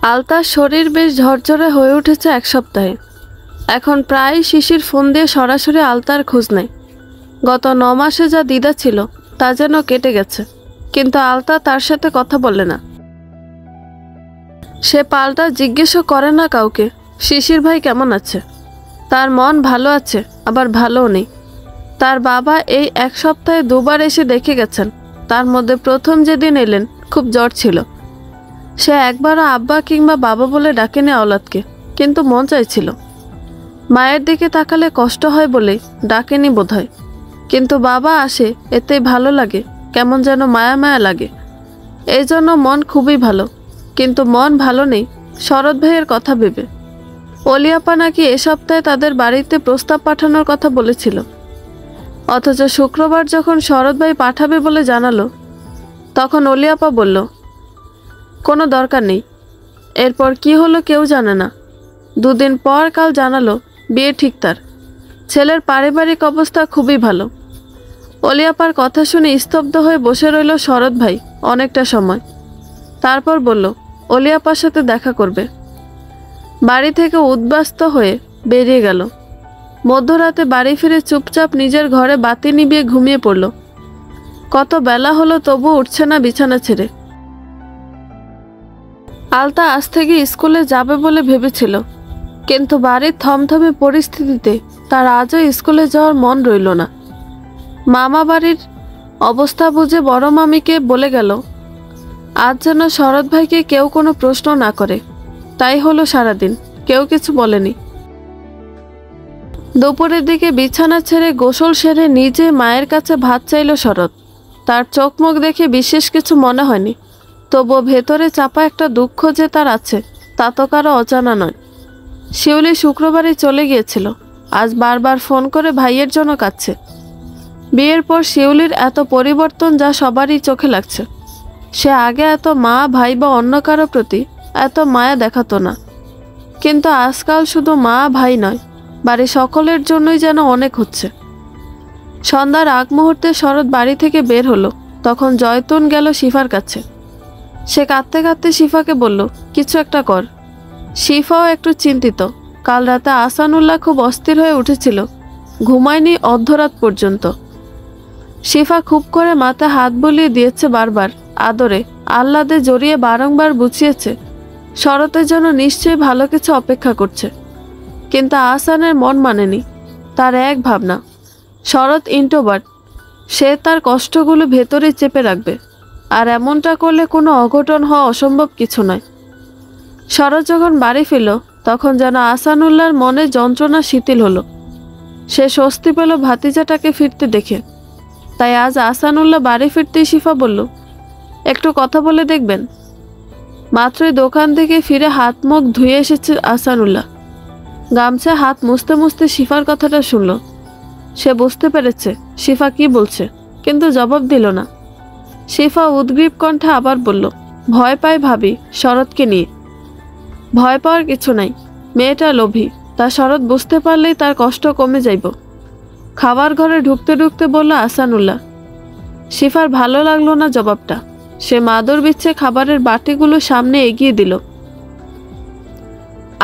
আলতার শরীর বেশ ঝরঝরে হয়ে উঠেছে এক সপ্তাহে। এখন প্রায় শিশির ফোন দিয়ে সরাসরি আলতার খোঁজ নেয়। গত 9 মাসে যা দ্বিধা ছিল তা যেন কেটে গেছে, কিন্তু আলতা তার সাথে কথা বলে না। সে পাল্টা জিজ্ঞেসও করে না কাউকে শিশির ভাই কেমন আছে। তার মন ভালো আছে, আবার ভালোও নেই। তার বাবা এই এক সপ্তাহে 2বার এসে দেখে গেছেন। তার মধ্যে প্রথম যেদিন এলেন খুব জ্বর ছিল। সে একবারও আব্বা কিংবা বাবা বলে ডাকেনি আওলাদকে, কিন্তু মন চাইছিল। মায়ের দিকে তাকালে কষ্ট হয় বলে ডাকেনি বোধহয়, কিন্তু বাবা আসে এতেই ভালো লাগে, কেমন যেন মায়া মায়া লাগে। এই জন্য মন খুবই ভালো, কিন্তু মন ভালো নেই শরৎ ভাইয়ের কথা ভেবে। অলিয়াপা নাকি এ সপ্তাহে তাদের বাড়িতে প্রস্তাব পাঠানোর কথা বলেছিল, অথচ শুক্রবার যখন শরৎ ভাই পাঠাবে বলে জানালো তখন অলিয়াপা বলল কোনো দরকার নেই। এরপর কি হলো কেউ জানে না। 2 দিন পর কাল জানালো বিয়ে ঠিক। তার ছেলের পারিবারিক অবস্থা খুবই ভালো। অলিয়াপার কথা শুনে স্তব্ধ হয়ে বসে রইল শরৎ ভাই অনেকটা সময়। তারপর বলল অলিয়াপার সাথে দেখা করবে। বাড়ি থেকে উদ্বাস্ত হয়ে বেরিয়ে গেল। মধ্যরাতে বাড়ি ফিরে চুপচাপ নিজের ঘরে বাতি নিভিয়ে ঘুমিয়ে পড়ল। কত বেলা হলো তবু উঠছে না বিছানা ছেড়ে। আলতা আজ থেকে স্কুলে যাবে বলে ভেবেছিল, কিন্তু বাড়ির থমথমে পরিস্থিতিতে তার আজও স্কুলে যাওয়ার মন রইল না। মামা বাড়ির অবস্থা বুঝে বড় মামিকে বলে গেল আজ যেন শরৎ ভাইকে কেউ কোনো প্রশ্ন না করে। তাই হলো সারাদিন কেউ কিছু বলেনি। দুপুরের দিকে বিছানা ছেড়ে গোসল সেরে নিজে মায়ের কাছে ভাত চাইল শরৎ। তার চোখ মুখ দেখে বিশেষ কিছু মনে হয়নি, তবুও ভেতরে চাপা একটা দুঃখ যে তার আছে তা তো কারো অজানা নয়। শিউলি শুক্রবারই চলে গিয়েছিল, আজ বারবার ফোন করে ভাইয়ের জন্য কাঁদছে। বিয়ের পর শিউলির এত পরিবর্তন যা সবারই চোখে লাগছে। সে আগে এত মা ভাই বা অন্য কারো প্রতি এত মায়া দেখাতো না, কিন্তু আজকাল শুধু মা ভাই নয়, বাড়ি সকলের জন্যই যেন অনেক হচ্ছে। সন্ধ্যার আগ মুহূর্তে শরৎ বাড়ি থেকে বের হলো, তখন জয়তুন গেল শিফার কাছে। সে কাঁদতে কাঁদতে শিফাকে বলল কিছু একটা কর। শিফাও একটু চিন্তিত। কাল রাতে আহসানুল্লাহ খুব অস্থির হয়ে উঠেছিল, ঘুমায়নি অর্ধরাত পর্যন্ত। শিফা খুব করে মাথায় হাত বুলিয়ে দিয়েছে, বারবার আদরে আহ্লাদে জড়িয়ে বারংবার বুঝিয়েছে শরতের জন্য নিশ্চয়ই ভালো কিছু অপেক্ষা করছে। কিন্তু আহসানের মন মানেনি। তার এক ভাবনা, শরৎ ইন্ট্রোভার্ট, সে তার কষ্টগুলো ভেতরে চেপে রাখবে, আর এমনটা করলে কোনো অঘটন হওয়া অসম্ভব কিছু নয়। শরৎ যখন বাড়ি ফিরল তখন যেন আহসানুল্লাহর মনে যন্ত্রণা শিথিল হলো। সে স্বস্তি পেল ভাতিজাটাকে ফিরতে দেখে। তাই আজ আহসানুল্লাহ বাড়ি ফিরতেই শিফা বলল একটু কথা বলে দেখবেন। মাত্রই দোকান থেকে ফিরে হাত মুখ ধুয়ে এসেছে আহসানুল্লাহ। গামছায় হাত মুছতে মুছতে শিফার কথাটা শুনল। সে বুঝতে পেরেছে শিফা কি বলছে, কিন্তু জবাব দিল না। শিফা উদ্গ্রীব কণ্ঠে আবার বলল ভয় পাই ভাবি শরৎকে নিয়ে। ভয় পাওয়ার কিছু নাই, মেয়েটা লোভী, তা শরৎ বুঝতে পারলেই তার কষ্ট কমে যাইব। খাবার ঘরে ঢুকতে ঢুকতে বলল আহসানুল্লাহ। শিফার ভালো লাগলো না জবাবটা। সে মাদুর বিচ্ছে খাবারের বাটিগুলো সামনে এগিয়ে দিল।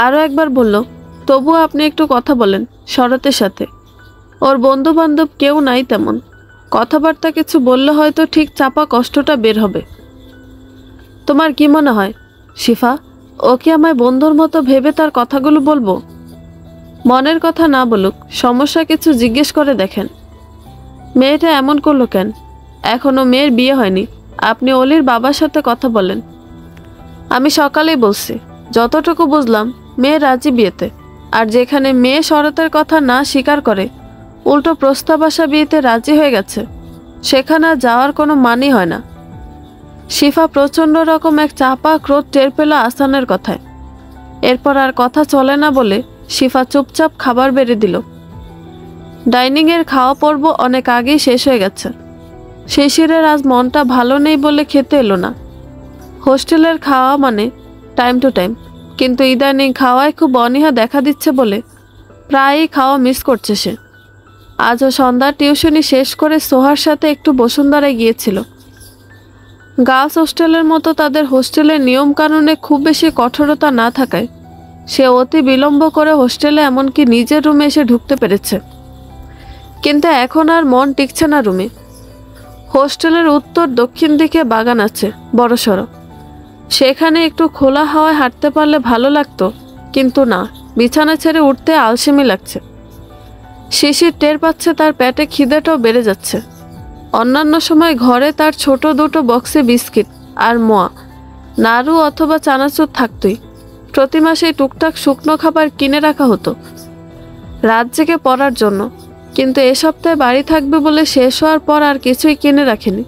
আরও একবার বলল তবুও আপনি একটু কথা বলেন শরতের সাথে। ওর বন্ধু বান্ধব কেউ নাই তেমন, কথাবার্তা কিছু বললে হয়তো ঠিক চাপা কষ্টটা বের হবে। তোমার কি মনে হয় শিফা, ও কি আমায় বন্ধুর মতো ভেবে তার কথাগুলো বলবো? মনের কথা না বলুক, সমস্যা কিছু জিজ্ঞেস করে দেখেন। মেয়েটা এমন করলো কেন? এখনো মেয়ের বিয়ে হয়নি। আপনি অলির বাবার সাথে কথা বলেন। আমি সকালেই বলছি, যতটুকু বুঝলাম মেয়ে রাজি বিয়েতে। আর যেখানে মেয়ে শরতের কথা না স্বীকার করে উল্টো প্রস্তাব আসা বিয়েতে রাজি হয়ে গেছে, সেখানে যাওয়ার কোনো মানেই হয় না। শিফা প্রচণ্ড রকম এক চাপা ক্রোধ টের পেল আহসানের কথায়। এরপর আর কথা চলে না বলে শিফা চুপচাপ খাবার বেড়ে দিল। ডাইনিংয়ের খাওয়া পর্ব অনেক আগেই শেষ হয়ে গেছে। শিশিরের আজ মনটা ভালো নেই বলে খেতে এলো না। হোস্টেলের খাওয়া মানে টাইম টু টাইম, কিন্তু ইদানিং খাওয়ায় খুব অনীহা দেখা দিচ্ছে বলে প্রায়ই খাওয়া মিস করছে সে। আজও সন্ধ্যার টিউশনি শেষ করে সোহার সাথে একটু বসুন্ধরায় গিয়েছিল। গার্লস হোস্টেলের মতো তাদের হোস্টেলের নিয়ম কানুনে খুব বেশি কঠোরতা না থাকায় সে অতি বিলম্ব করে হোস্টেলে এমনকি নিজের রুমে এসে ঢুকতে পেরেছে। কিন্তু এখন আর মন টিকছে না রুমে। হোস্টেলের উত্তর দক্ষিণ দিকে বাগান আছে বড়সড়, সেখানে একটু খোলা হাওয়ায় হাঁটতে পারলে ভালো লাগতো, কিন্তু না, বিছানা ছেড়ে উঠতে আলসেমি লাগছে। শিশির টের পাচ্ছে তার পেটে খিদেটাও বেড়ে যাচ্ছে। অন্যান্য সময় ঘরে তার ছোট দুটো বক্সে বিস্কিট আর মোয়া, নাড়ু অথবা চানাচুর থাকতই। প্রতি মাসেই টুকটাক শুকনো খাবার কিনে রাখা হতো রাত জেগে পড়ার জন্য, কিন্তু এ সপ্তাহে বাড়ি থাকবে বলে শেষ হওয়ার পর আর কিছুই কিনে রাখেনি।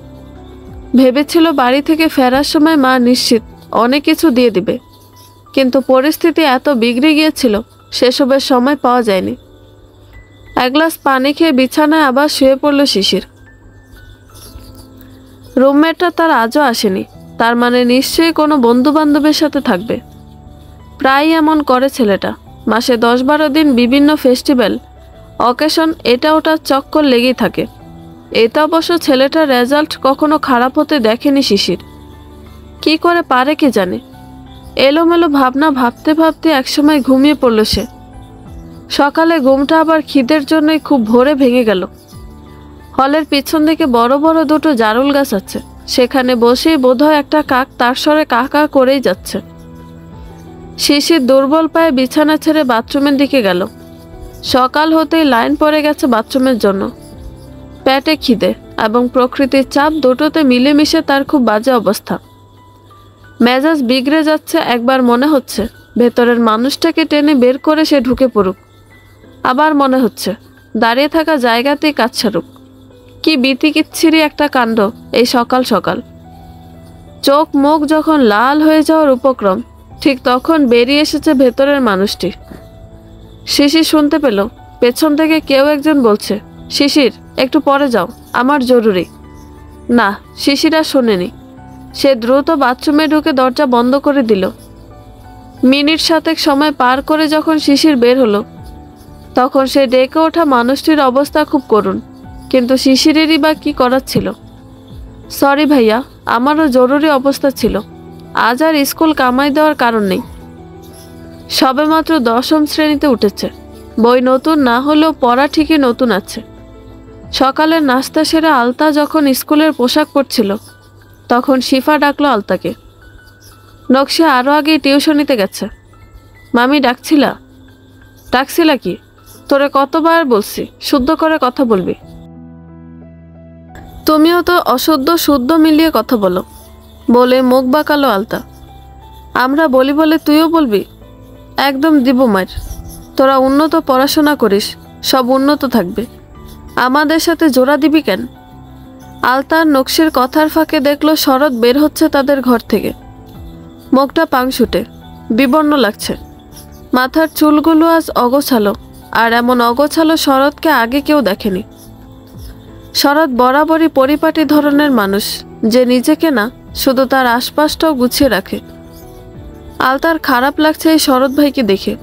ভেবেছিল বাড়ি থেকে ফেরার সময় মা নিশ্চিত অনেক কিছু দিয়ে দিবে, কিন্তু পরিস্থিতি এত বিগড়ে গিয়েছিল সেসবের সময় পাওয়া যায়নি। এক গ্লাস পানি খেয়ে বিছানায় আবার শুয়ে পড়ল শিশির। রুমমেটটা তার আজও আসেনি, তার মানে নিশ্চয়ই কোনো বন্ধু বান্ধবের সাথে থাকবে। প্রায়ই এমন করে ছেলেটা, মাসে 10-12 দিন বিভিন্ন ফেস্টিভ্যাল অকেশন এটা ওটা চক্কর লেগেই থাকে। এটা অবশ্য ছেলেটার রেজাল্ট কখনো খারাপ হতে দেখেনি শিশির। কি করে পারে কে জানে। এলোমেলো ভাবনা ভাবতে ভাবতে একসময় ঘুমিয়ে পড়ল সে। সকালে ঘুমটা আবার খিদের জন্যই খুব ভোরে ভেঙে গেল। হলের পিছন দিকে বড় বড় দুটো জারুল গাছ আছে, সেখানে বসেই বোধহয় একটা কাক তার স্বরে কা কা করেই যাচ্ছে। শিশির দুর্বল পায়ে বিছানা ছেড়ে বাথরুমের দিকে গেল। সকাল হতেই লাইন পড়ে গেছে বাথরুমের জন্য। পেটে খিদে এবং প্রকৃতির চাপ দুটোতে মিলেমিশে তার খুব বাজে অবস্থা। মেজাজ বিগড়ে যাচ্ছে। একবার মনে হচ্ছে ভেতরের মানুষটাকে টেনে বের করে সে ঢুকে পড়ুক, আবার মনে হচ্ছে দাঁড়িয়ে থাকা জায়গাতেই কাজ ছাড়ুক। কি বিতিকিচ্ছিরি একটা কাণ্ড এই সকাল সকাল। চোখ মুখ যখন লাল হয়ে যাওয়ার উপক্রম, ঠিক তখন বেরিয়ে এসেছে ভেতরের মানুষটি। শিশির শুনতে পেল পেছন থেকে কেউ একজন বলছে, শিশির একটু পরে যাও, আমার জরুরি। না, শিশির আর শোনেনি। সে দ্রুত বাথরুমে ঢুকে দরজা বন্ধ করে দিল। মিনিট 7 সময় পার করে যখন শিশির বের হলো, তখন সে ডেকে ওঠা মানুষটির অবস্থা খুব করুণ, কিন্তু শিশিরেরই বা কি করার ছিল। সরি ভাইয়া, আমারও জরুরি অবস্থা ছিল, আজ আর স্কুল কামাই দেওয়ার কারণ নেই। সবেমাত্র 10ম শ্রেণীতে উঠেছে, বই নতুন না হলেও পড়া ঠিকই নতুন আছে। সকালের নাস্তা সেরে আলতা যখন স্কুলের পোশাক পরছিল, তখন শিফা ডাকলো আলতাকে। নকশি আরও আগেই টিউশনিতে গেছে। মামি ডাকছিলা কি? তোরে কতবার বলছি শুদ্ধ করে কথা বলবি। তুমিও তো অশুদ্ধ শুদ্ধ মিলিয়ে কথা বলো, বলে মুখ বাঁকালো আলতা। আমরা বলি বলে তুইও বলবি? একদম দিব মার। তোরা উন্নত পড়াশোনা করিস, সব উন্নত থাকবে, আমাদের সাথে জোড়া দিবি কেন? আলতার নকশির কথার ফাঁকে দেখলো শরৎ বের হচ্ছে তাদের ঘর থেকে। মুখটা পাংশুটে, বিবর্ণ লাগছে। মাথার চুলগুলো আজ অগোছালো, আর এমন অগোছালো শরৎকে আগে কেউ দেখেনি। শরৎ বরাবরই পরিপাটি ধরনের মানুষ, যে নিজেকে না শুধু তার আশপাশটাও গুছিয়ে রাখে। আলতার খারাপ লাগছে এই শরৎ ভাইকে দেখে।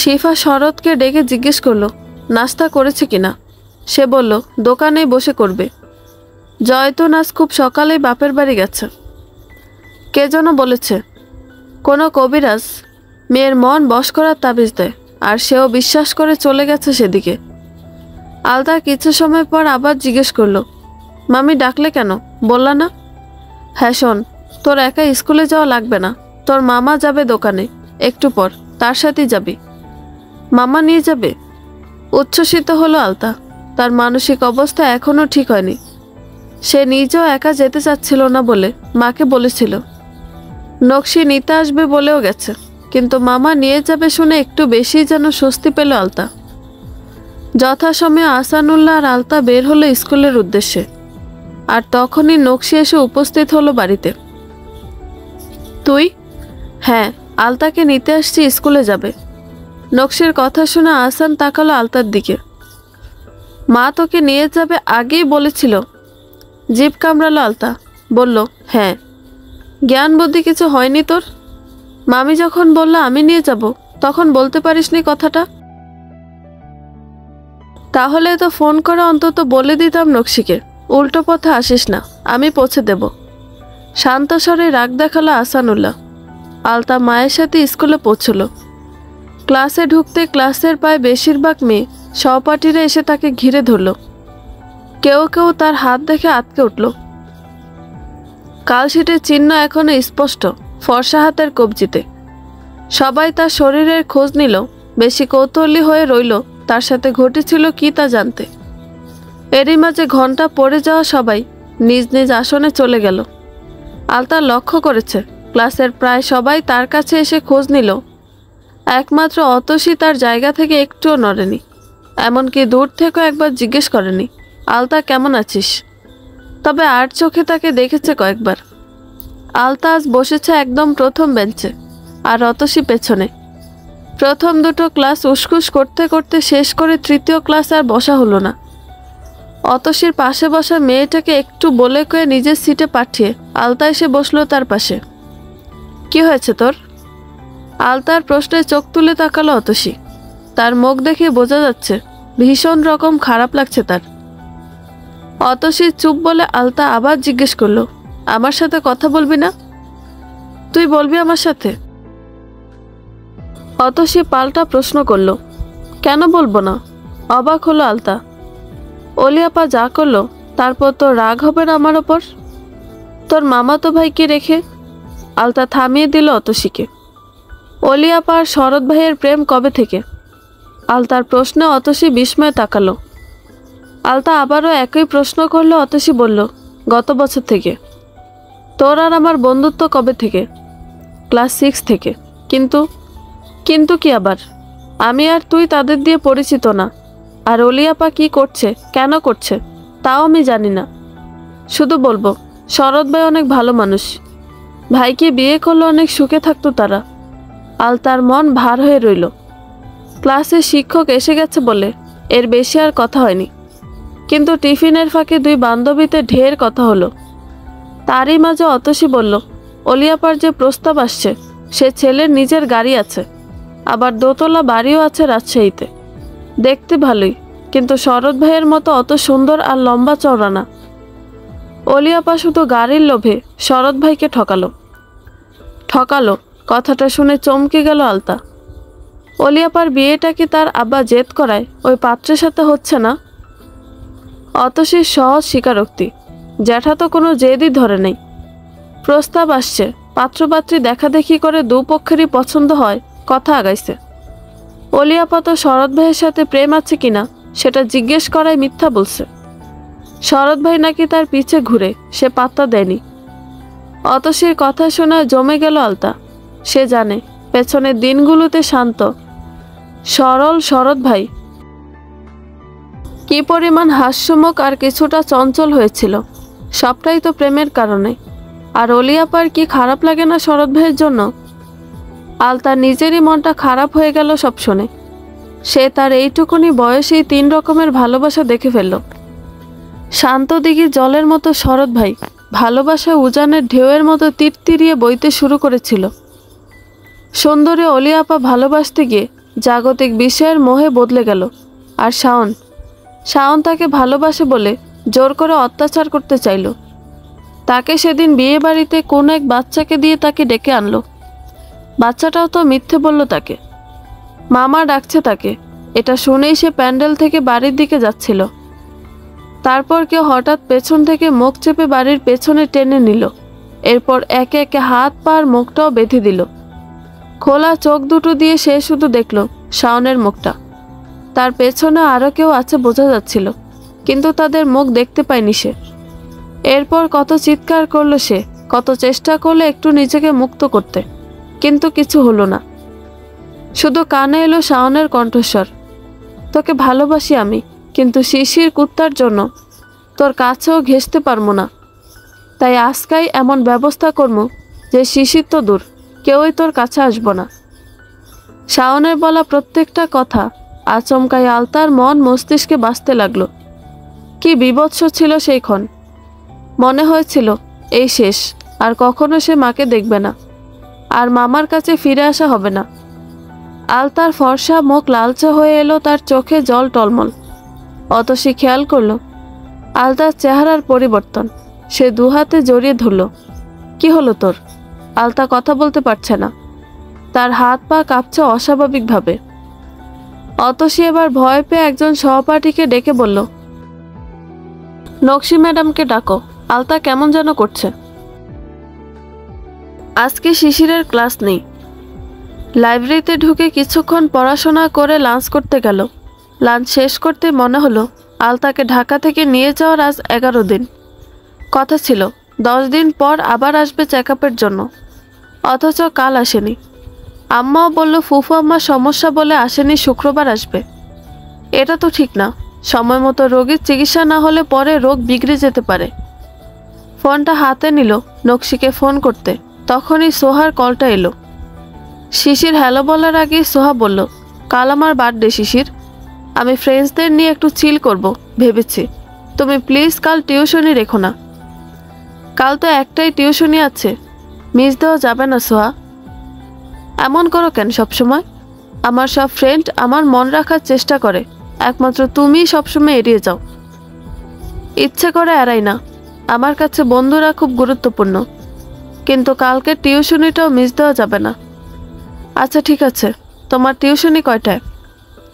শিফা শরৎকে ডেকে জিজ্ঞেস করলো নাস্তা করেছে কিনা। সে বলল দোকানেই বসে করবে। জয়তুন আজ খুব সকালেই বাপের বাড়ি গেছে। কে যেন বলেছে কোনো কবিরাজ মেয়ের মন বশ করার তাবিজ দেয়, আর সেও বিশ্বাস করে চলে গেছে সেদিকে। আলতা কিছু সময় পর আবার জিজ্ঞেস করলো, মামি ডাকলে কেন, বললা না? হ্যাঁ শোন, তোর একা স্কুলে যাওয়া লাগবে না, তোর মামা যাবে দোকানে একটু পর, তার সাথেই যাবি। মামা নিয়ে যাবে? উচ্ছ্বসিত হলো আলতা। তার মানসিক অবস্থা এখনও ঠিক হয়নি। সে নিজেও একা যেতে চাচ্ছিল না বলে মাকে বলেছিল। নকশি নিতে আসবে বলেও গেছে, কিন্তু মামা নিয়ে যাবে শুনে একটু বেশি যেন স্বস্তি পেল আলতা। যথাসময়ে আহসানুল্লাহ আর আলতা বের হলো স্কুলের উদ্দেশ্যে, আর তখনই নকশি এসে উপস্থিত হলো বাড়িতে। তুই? হ্যাঁ, আলতাকে নিতে আসছি, স্কুলে যাবে। নকশির কথা শুনে আহসান তাকালো আলতার দিকে। মা তোকে নিয়ে যাবে আগেই বলেছিল। জিভ কামড়ালো আলতা, বলল হ্যাঁ। জ্ঞান বুদ্ধি কিছু হয়নি তোর? মামি যখন বলল আমি নিয়ে যাব, তখন বলতে পারিসনি কথাটা? তাহলে তো ফোন করে অন্তত বলে দিতাম নকশিকে, উল্টো পথে আসিস না, আমি পৌঁছে দেব। শান্ত স্বরে রাগ দেখালো আসানুল্লাহ। আলতা মায়ের সাথে স্কুলে পৌঁছলো। ক্লাসে ঢুকতে ক্লাসের প্রায় বেশিরভাগ মেয়ে সহপাঠীরা এসে তাকে ঘিরে ধরল। কেউ কেউ তার হাত দেখে আটকে উঠল। কালশিটের চিহ্ন এখনো স্পষ্ট ফর্সা হাতের কবজিতে। সবাই তার শরীরের খোঁজ নিল, বেশি কৌতূহলী হয়ে রইল তার সাথে ঘটেছিল কি তা জানতে। এরই মাঝে ঘন্টা পড়ে যাওয়া সবাই নিজ নিজ আসনে চলে গেল। আলতা লক্ষ্য করেছে ক্লাসের প্রায় সবাই তার কাছে এসে খোঁজ নিল, একমাত্র অতসী তার জায়গা থেকে একটুও নড়েনি। এমনকি দূর থেকেও একবার জিজ্ঞেস করেনি, আলতা কেমন আছিস? তবে আর চোখে তাকে দেখেছে কয়েকবার। আলতা আজ বসেছে একদম প্রথম বেঞ্চে, আর অতসী পেছনে। প্রথম দুটো ক্লাস উসখুস করতে করতে শেষ করে তৃতীয় ক্লাস আর বসা হলো না। অতসীর পাশে বসা মেয়েটাকে একটু বলে কয়ে নিজের সিটে পাঠিয়ে আলতা এসে বসলো তার পাশে। কি হয়েছে তোর? আলতার প্রশ্নে চোখ তুলে তাকালো অতসী। তার মুখ দেখে বোঝা যাচ্ছে ভীষণ রকম খারাপ লাগছে তার। অতসী চুপ বলে আলতা আবার জিজ্ঞেস করলো, আমার সাথে কথা বলবি না? তুই বলবি আমার সাথে? অতসী পাল্টা প্রশ্ন করলো, কেন বলবো না? অবাক হলো আলতা। অলি আপা যা করলো তারপর তো রাগ হবে না আমার ওপর? তোর মামাতো ভাইকে রেখে? আলতা থামিয়ে দিল অতসীকে। অলি আপা আর শরৎ ভাইয়ের প্রেম কবে থেকে? আলতার প্রশ্নে অতসী বিস্ময়ে তাকালো। আলতা আবারও একই প্রশ্ন করলো। অতসী বলল, গত বছর থেকে। তোর আর আমার বন্ধুত্ব কবে থেকে? ক্লাস 6 থেকে। কিন্তু কিন্তু কি আবার? আমি আর তুই তাদের দিয়ে পরিচিত না। আর অলি আপা কী করছে, কেন করছে, তাও আমি জানি না। শুধু বলবো শরৎ ভাই অনেক ভালো মানুষ। ভাইকে বিয়ে করলে অনেক সুখে থাকতো তারা। আলতার মন ভার হয়ে রইল। ক্লাসে শিক্ষক এসে গেছে বলে এর বেশি আর কথা হয়নি। কিন্তু টিফিনের ফাঁকে দুই বান্ধবীতে ঢের কথা হলো। তারই মাঝে অতসী বলল, অলি আপার যে প্রস্তাব আসছে সে ছেলের নিজের গাড়ি আছে, আবার দোতলা বাড়িও আছে রাজশাহীতে। দেখতে ভালোই, কিন্তু শরৎ ভাইয়ের মতো অত সুন্দর আর লম্বা চওড়া না। অলি আপা শুধু গাড়ির লোভে শরৎ ভাইকে ঠকালো। কথাটা শুনে চমকে গেল আলতা। অলি আপার বিয়েটা কি তার আব্বা জেদ করায় ওই পাত্রের সাথে হচ্ছে না? অতসীর সহজ স্বীকারোক্তি, জ্যাঠা তো কোনো জেদই ধরে নেই। প্রস্তাব আসছে, পাত্রপাত্রী দেখাদেখি করে দুপক্ষেরই পছন্দ হয়, কথা আগাইছে। অলি আপা তো শরৎ ভাইয়ের সাথে প্রেম আছে কিনা সেটা জিজ্ঞেস করায় মিথ্যা বলছে। শরৎ ভাই নাকি তার পিছে ঘুরে, সে পাত্তা দেয়নি। অতসীর কথা শোনা জমে গেল আলতা। সে জানে পেছনের দিনগুলোতে শান্ত সরল শরৎ ভাই কি পরিমাণ হাস্যমুখ আর কিছুটা চঞ্চল হয়েছিল। সবটাই তো প্রেমের কারণে। আর অলি আপার কি খারাপ লাগে না শরৎ ভাইয়ের জন্য? আলতার নিজেরই মনটা খারাপ হয়ে গেল সব শুনে। সে তার এইটুকুনি বয়সেই 3 রকমের ভালোবাসা দেখে ফেলল। শান্ত দিঘির জলের মতো শরৎ ভাই ভালোবাসা উজানের ঢেউয়ের মতো তীরতিরিয়ে বইতে শুরু করেছিল। সুন্দরী অলি আপা ভালোবাসতে গিয়ে জাগতিক বিষয়ের মোহে বদলে গেল। আর শাওন তাকে ভালোবাসে বলে জোর করে অত্যাচার করতে চাইল। তাকে সেদিন বিয়ে বাড়িতে কোন এক বাচ্চাকে দিয়ে তাকে ডেকে আনলো। বাচ্চাটাও তো মিথ্যে বলল তাকে। মামা ডাকছে তাকে। এটা শুনেই সে প্যান্ডেল থেকে বাড়ির দিকে যাচ্ছিল। তারপর কেউ হঠাৎ পেছন থেকে মুখ চেপে বাড়ির পেছনে টেনে নিল। এরপর একে একে হাত পা আর মুখটাও বেঁধে দিল। খোলা চোখ দুটো দিয়ে সে শুধু দেখল শাওনের মুখটা। তার পেছনে আরও কেউ আছে বোঝা যাচ্ছিল, কিন্তু তাদের মুখ দেখতে পায়নি সে। এরপর কত চিৎকার করলো সে, কত চেষ্টা করলো একটু নিজেকে মুক্ত করতে, কিন্তু কিছু হলো না। শুধু কানে এলো শাওনের কণ্ঠস্বর, তোকে ভালোবাসি আমি, কিন্তু শিশির কুত্তার জন্য তোর কাছেও ঘেঁষতে পারবো না। তাই আজকাই এমন ব্যবস্থা করবো যে শিশির তো দূর, কেউই তোর কাছে আসবো না। শাওনের বলা প্রত্যেকটা কথা আচমকাই আলতার মন মস্তিষ্কে বাজতে লাগলো। কি বীভৎস ছিল সেই ক্ষণ। মনে হয়েছিল এই শেষ, আর কখনো সে মাকে দেখবে না, আর মামার কাছে ফিরে আসা হবে না। আলতার ফর্সা মুখ লালচে হয়ে এলো, তার চোখে জল টলমল। অতসী খেয়াল করলো আলতার চেহারার পরিবর্তন। সে দুহাতে জড়িয়ে ধরল। কি হলো তোর? আলতা কথা বলতে পারছে না, তার হাত পা কাঁপছে অস্বাভাবিকভাবে। অতসী এবার ভয় পেয়ে একজন সহপাঠীকে ডেকে বলল, নকশি ম্যাডামকে ডাকো, আলতা কেমন যেন করছে। আজকে শিশিরের ক্লাস নেই। লাইব্রেরিতে ঢুকে কিছুক্ষণ পড়াশোনা করে লাঞ্চ করতে গেল। লাঞ্চ শেষ করতে মনে হলো আলতাকে ঢাকা থেকে নিয়ে যাওয়ার আজ 11 দিন। কথা ছিল 10 দিন পর আবার আসবে চেক আপের জন্য, অথচ কাল আসেনি। আম্মাও বলল ফুফু আম্মার সমস্যা বলে আসেনি, শুক্রবার আসবে। এটা তো ঠিক না, সময় মতো রোগীর চিকিৎসা না হলে পরে রোগ বিগড়ে যেতে পারে। ফোনটা হাতে নিল নকশিকে ফোন করতে, তখনই সোহার কলটা এলো। শিশির হ্যালো বলার আগেই সোহা বলল, কাল আমার বার্থডে শিশির, আমি ফ্রেন্ডসদের নিয়ে একটু চিল করব ভেবেছি, তুমি প্লিজ কাল টিউশনই রেখো না। কাল তো একটাই টিউশনই আছে, মিস দেওয়া যাবে না সোহা। এমন করো কেন সবসময়? আমার সব ফ্রেন্ড আমার মন রাখার চেষ্টা করে, একমাত্র তুমিই সবসময় এড়িয়ে যাও। ইচ্ছে করে এড়াই না, আমার কাছে বন্ধুরা খুব গুরুত্বপূর্ণ, কিন্তু কালকে টিউশনিটাও মিস দেওয়া যাবে না। আচ্ছা ঠিক আছে, তোমার টিউশনি কয়টায়?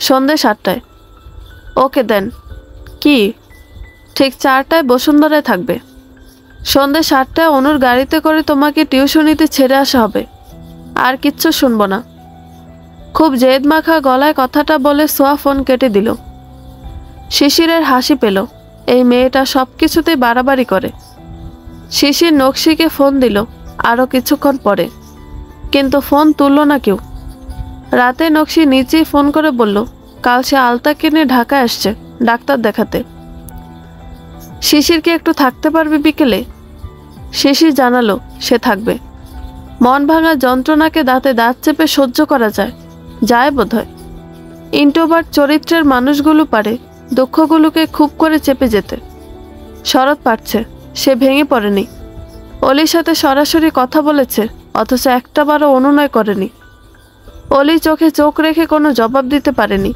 সন্ধ্যে 7টায়। ওকে দেন। কি? ঠিক 4টায় বসুন্ধরায় থাকবে। সন্ধ্যে 7টায় অনুর গাড়িতে করে তোমাকে টিউশনিতে ছেড়ে আসা হবে, আর কিচ্ছু শুনবো না। খুব জেদ মাখা গলায় কথাটা বলে সোয়া ফোন কেটে দিল। শিশিরের হাসি পেল, এই মেয়েটা সব কিছুতেই বাড়াবাড়ি করে। শিশির নকশিকে ফোন দিল আরও কিছুক্ষণ পরে, কিন্তু ফোন তুলল না কেউ। রাতে নকশি নিজেই ফোন করে বলল কাল সে আলতাকে নিয়ে ঢাকায় আসছে ডাক্তার দেখাতে। শিশিরকে একটু থাকতে পারবে বিকেলে? শিশির জানালো সে থাকবে। মন ভাঙা যন্ত্রণাকে দাঁতে দাঁত চেপে সহ্য করা যায় বোধহয়। ইন্ট্রোভার্ট চরিত্রের মানুষগুলো পারে দুঃখগুলোকে খুব করে চেপে যেতে। শরৎ পারছে, সে ভেঙে পড়েনি। অলির সাথে সরাসরি কথা বলেছে, অথচ একটাবারও অনুনয় করেনি। অলি চোখে চোখ রেখে কোনো জবাব দিতে পারেনি,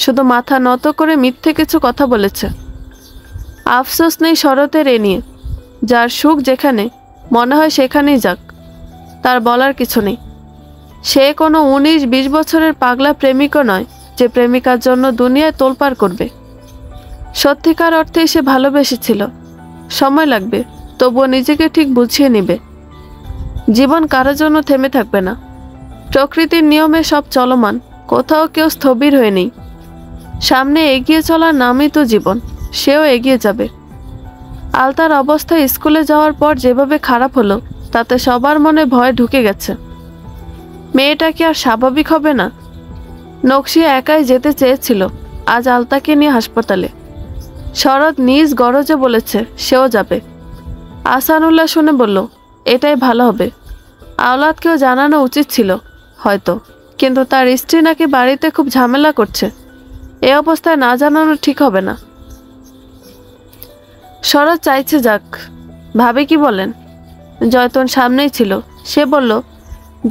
শুধু মাথা নত করে মিথ্যে কিছু কথা বলেছে। আফসোস নেই শরতের এ নিয়ে, যার সুখ যেখানে মনে হয় সেখানেই যাক, তার বলার কিছু নেই। সে কোনো 19-20 বছরের পাগলা প্রেমিকও নয় যে প্রেমিকার জন্য দুনিয়ায় তোলপাড় করবে। সত্যিকার অর্থেই সে ভালোবেসেছিল। সময় লাগবে, তবুও নিজেকে ঠিক বুঝিয়ে নেবে। জীবন কারোর জন্য থেমে থাকবে না। প্রকৃতির নিয়মে সব চলমান, কোথাও কেউ স্থবির হয়ে নেই। সামনে এগিয়ে চলার নামই তো জীবন, সেও এগিয়ে যাবে। আলতার অবস্থা স্কুলে যাওয়ার পর যেভাবে খারাপ হলো, তাতে সবার মনে ভয় ঢুকে গেছে। মেয়েটা কি আর স্বাভাবিক হবে না? নকশি একাই যেতে চেয়েছিল আজ আলতাকে নিয়ে হাসপাতালে। শরৎ নিজ গরজে বলেছে সেও যাবে। আসানুল্লাহ শুনে বলল এটাই ভালো হবে। আওলাদকেও জানানো উচিত ছিল হয়তো, কিন্তু তার স্ত্রী নাকি বাড়িতে খুব ঝামেলা করছে, এ অবস্থায় না জানানো ঠিক হবে না। শরৎ চাইছে যাক, ভাবি কি বলেন? জয়তন সামনেই ছিল, সে বলল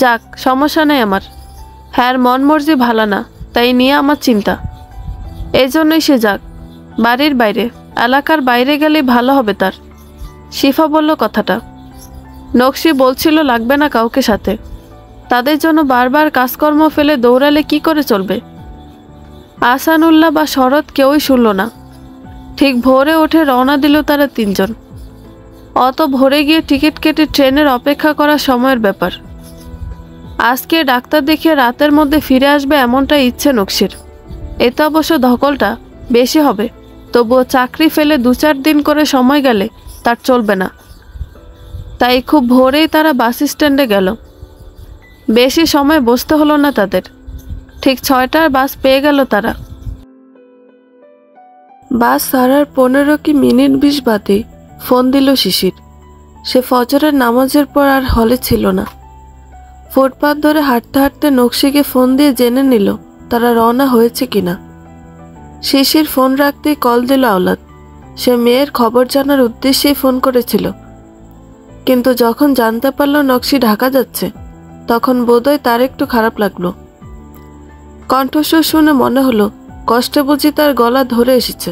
যাক, সমস্যা নেই আমার। হ্যাঁ, মন মর্জি ভালো না, তাই নিয়ে আমার চিন্তা। এই জন্যই সে যাক, বাড়ির বাইরে, এলাকার বাইরে গেলেই ভালো হবে তার। শিফা বলল কথাটা। নকশি বলছিল লাগবে না কাউকে সাথে, তাদের জন্য বারবার কাজকর্ম ফেলে দৌড়ালে কি করে চলবে। আসানুল্লাহ বা শরৎ কেউই শুনল না। ঠিক ভোরে উঠে রওনা দিল তারা 3 জন। অত ভোরে গিয়ে টিকিট কেটে ট্রেনের অপেক্ষা করা সময়ের ব্যাপার। আজকে ডাক্তার দেখিয়ে রাতের মধ্যে ফিরে আসবে এমনটা ইচ্ছে নকশির। এতে অবশ্য ধকলটা বেশি হবে, তবুও চাকরি ফেলে 2-4 দিন করে সময় গেলে তার চলবে না। তাই খুব ভোরেই তারা বাস স্ট্যান্ডে গেল। বেশি সময় বসতে হলো না তাদের, ঠিক 6টার বাস পেয়ে গেল তারা। বাস ছাড়ার 15 কি মিনিট 20 বাদে ফোন দিল শিশির। সে ফজরের নামাজের পর আর হলে ছিল না। ফুটপাত ধরে হাঁটতে হাঁটতে নকশিকে ফোন দিয়ে জেনে নিল তারা রওনা হয়েছে কিনা। শিশির ফোন রাখতেই কল দিল আওলাদ। সে মেয়ের খবর জানার উদ্দেশ্যেই ফোন করেছিল, কিন্তু যখন জানতে পারল নকশি ঢাকা যাচ্ছে, তখন বোধহয় তার একটু খারাপ লাগলো। কণ্ঠস্বর শুনে মনে হলো কষ্টে বুঝি তার গলা ধরে এসেছে।